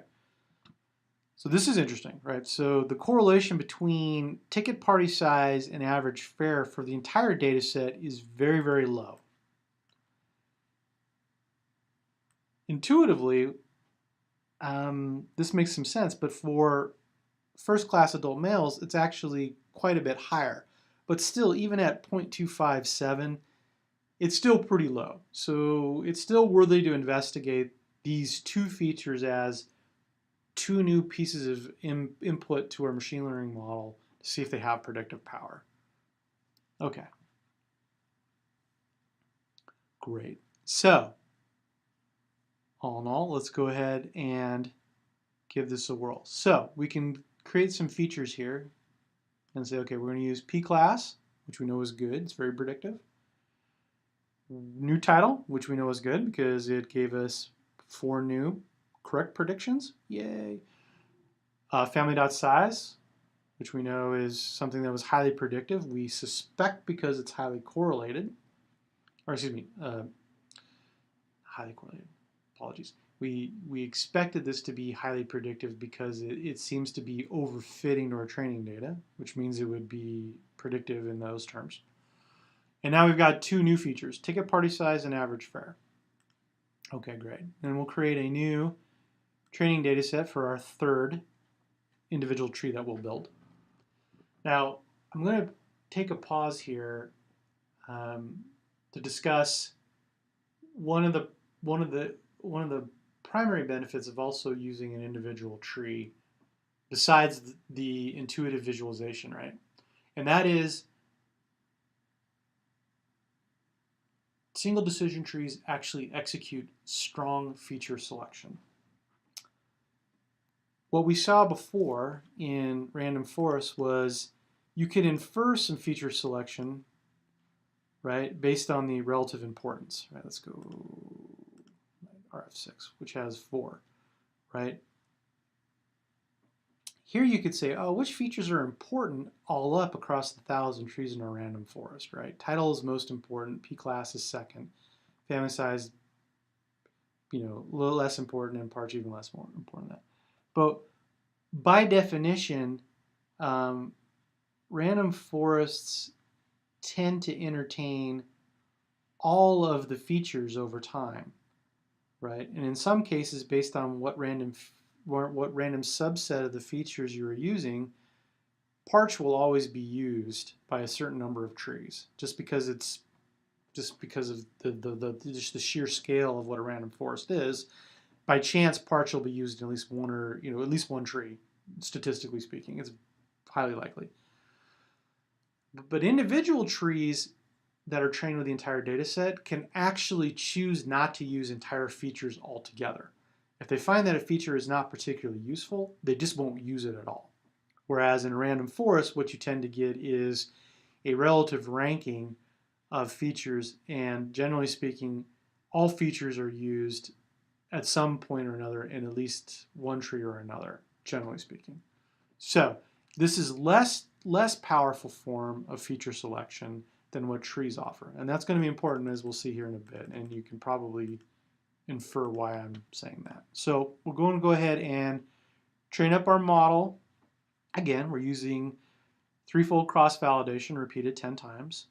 So this is interesting, right? So the correlation between ticket party size and average fare for the entire data set is very, very low. Intuitively, this makes some sense, but for first class adult males, it's actually quite a bit higher. But still, even at 0.257, it's still pretty low. So it's still worthy to investigate these two features as two new pieces of input to our machine learning model to see if they have predictive power. Okay. Great. So, all in all, let's go ahead and give this a whirl. So, we can create some features here and say, okay, we're going to use p-class, which we know is good. It's very predictive. New title, which we know is good because it gave us 4 new correct predictions. Yay. Family.size, which we know is something that was highly predictive. We suspect because it's highly correlated, or excuse me, highly correlated, apologies. We expected this to be highly predictive because it seems to be overfitting to our training data, which means it would be predictive in those terms. And now we've got 2 new features, ticket party size and average fare. Okay, great. And we'll create a new training data set for our 3rd individual tree that we'll build. Now, I'm going to take a pause here to discuss one of the primary benefits of also using an individual tree, besides the intuitive visualization, right? And that is single decision trees actually execute strong feature selection. What we saw before in random forest was you could infer some feature selection, right, based on the relative importance. Right, let's go RF6, which has 4, right? Here you could say, oh, which features are important all up across the 1,000 trees in a random forest, right? Title is most important, p-class is second, family size, a little less important, and parts even less more important than that. But by definition, random forests tend to entertain all of the features over time, right? And in some cases, based on what random subset of the features you're using, parch will always be used by a certain number of trees, just because of the sheer scale of what a random forest is. By chance, parch will be used in at least one at least one tree, statistically speaking. It's highly likely. But individual trees that are trained with the entire data set can actually choose not to use entire features altogether. If they find that a feature is not particularly useful, they just won't use it at all. Whereas in a random forest, what you tend to get is a relative ranking of features, and generally speaking, all features are used at some point or another in at least one tree or another, generally speaking. So this is less powerful form of feature selection than what trees offer. And that's going to be important, as we'll see here in a bit, and you can probably infer why I'm saying that. So we're going to go ahead and train up our model. Again, we're using threefold cross-validation repeated 10 times.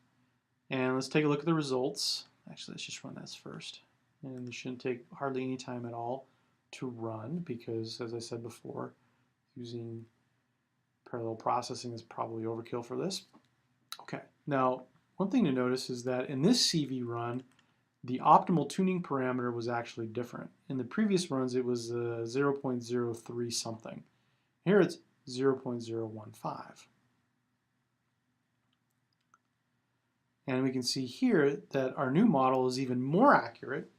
And let's take a look at the results. Actually, let's just run this first. And it shouldn't take hardly any time at all to run because, as I said before, using parallel processing is probably overkill for this. Okay, now one thing to notice is that in this CV run, the optimal tuning parameter was actually different. In the previous runs, it was 0.03 something. Here it's 0.015. And we can see here that our new model is even more accurate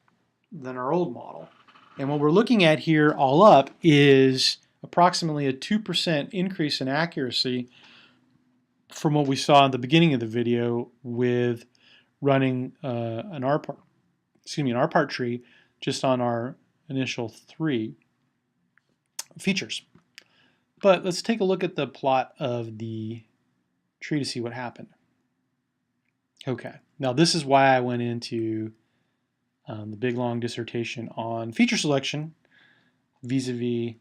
than our old model. And what we're looking at here all up is approximately a 2% increase in accuracy from what we saw at the beginning of the video with running an R-part tree just on our initial 3 features. But let's take a look at the plot of the tree to see what happened. Okay, now this is why I went into the big long dissertation on feature selection vis-a-vis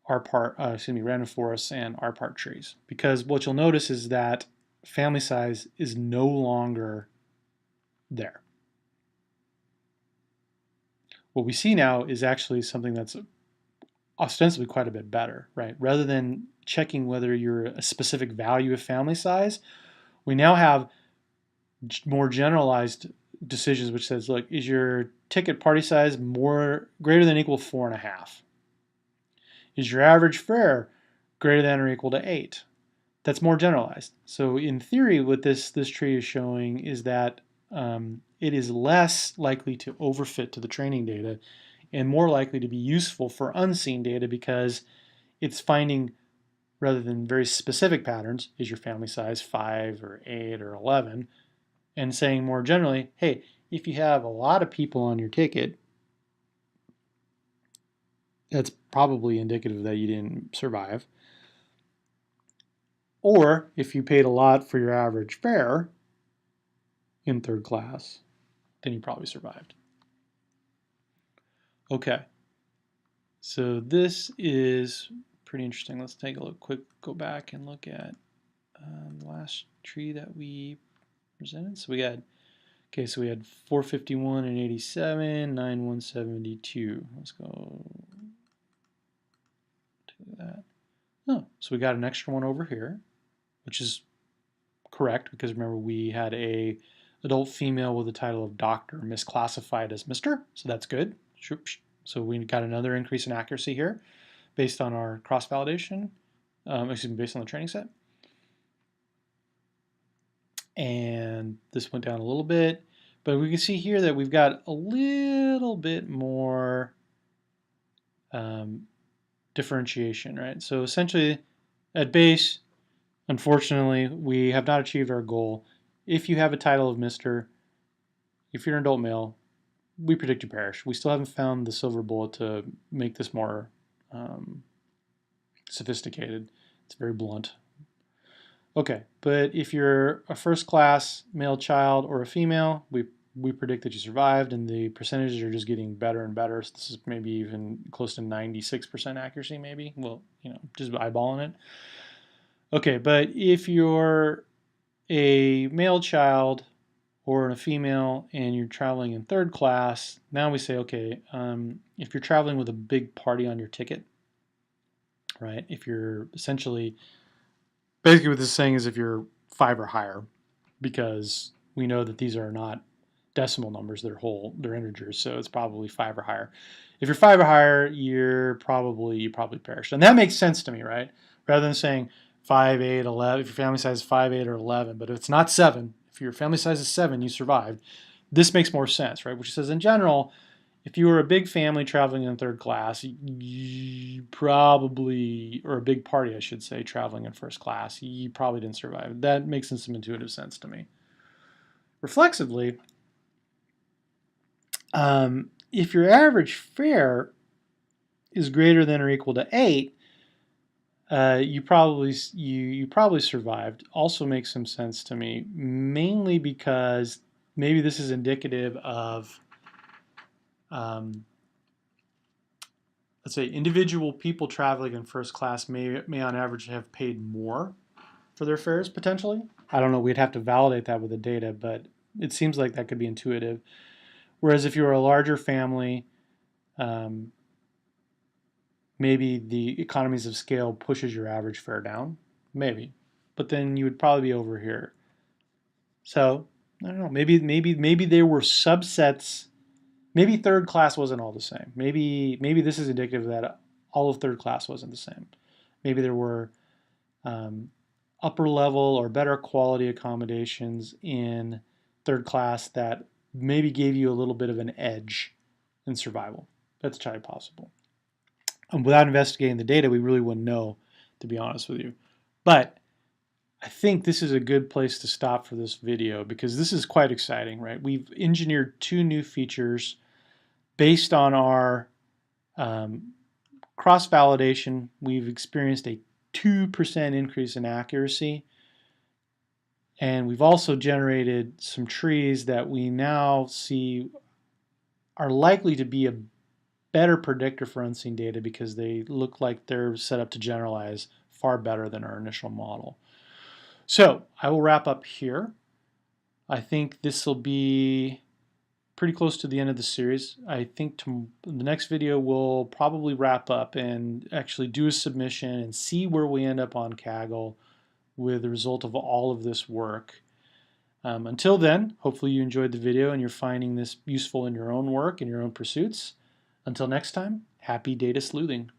random forests and R-part trees. Because what you'll notice is that family size is no longer there. What we see now is actually something that's ostensibly quite a bit better, right? Rather than checking whether you're a specific value of family size, we now have more generalized decisions which says, look, is your ticket party size greater than or equal to 4.5? Is your average fare greater than or equal to 8? That's more generalized. So in theory, what this tree is showing is that it is less likely to overfit to the training data and more likely to be useful for unseen data because it's finding, rather than very specific patterns, is your family size 5 or 8 or 11, and saying more generally, hey, if you have a lot of people on your ticket, that's probably indicative that you didn't survive. Or if you paid a lot for your average fare in third class, then you probably survived. Okay, so this is pretty interesting. Let's take a go back and look at the last tree that we presented. So we had 451 and 87, 9172. Let's go to that. Oh, so we got an extra one over here, which is correct because remember we had a adult female with the title of doctor misclassified as Mr. So that's good. So we got another increase in accuracy here based on our cross-validation, based on the training set. And this went down a little bit, but we can see here that we've got a little bit more differentiation, right? So essentially at base, unfortunately, we have not achieved our goal. If you have a title of Mr., if you're an adult male, we predict you perish. We still haven't found the silver bullet to make this more sophisticated. It's very blunt. Okay, but if you're a first class male child or a female, we predict that you survived, and the percentages are just getting better and better. So this is maybe even close to 96% accuracy, maybe. Well, just eyeballing it. Okay, but if you're a male child or a female and you're traveling in third class, now we say, okay, if you're traveling with a big party on your ticket, right? If you're essentially, basically what this is saying is if you're 5 or higher, because we know that these are not decimal numbers, they're integers, so it's probably 5 or higher. If you're 5 or higher, you probably perished. And that makes sense to me, right? Rather than saying 5, 8, 11, if your family size is 5, 8, or 11, but if it's not 7, if your family size is 7, you survived, this makes more sense, right? Which says in general, if you were a big family traveling in third class, you probably, or a big party, I should say, traveling in first class, you probably didn't survive. That makes some intuitive sense to me. Reflexively, if your average fare is greater than or equal to 8, you probably survived. Also makes some sense to me, mainly because maybe this is indicative of let's say individual people traveling in first class may on average have paid more for their fares potentially. I don't know, we'd have to validate that with the data, but it seems like that could be intuitive. Whereas if you're a larger family, maybe the economies of scale pushes your average fare down, maybe, but then you would probably be over here. So I don't know, maybe there were subsets. Maybe third class wasn't all the same. Maybe this is indicative that all of third class wasn't the same. Maybe there were upper level or better quality accommodations in third class that maybe gave you a little bit of an edge in survival. That's entirely possible. And without investigating the data, we really wouldn't know, to be honest with you. But I think this is a good place to stop for this video because this is quite exciting, right? We've engineered 2 new features based on our cross-validation. We've experienced a 2% increase in accuracy. And we've also generated some trees that we now see are likely to be a better predictor for unseen data because they look like they're set up to generalize far better than our initial model. So I will wrap up here. I think this will be pretty close to the end of the series. I think the next video will probably wrap up and actually do a submission and see where we end up on Kaggle with the result of all of this work. Until then, hopefully you enjoyed the video and you're finding this useful in your own work and your own pursuits. Until next time, happy data sleuthing.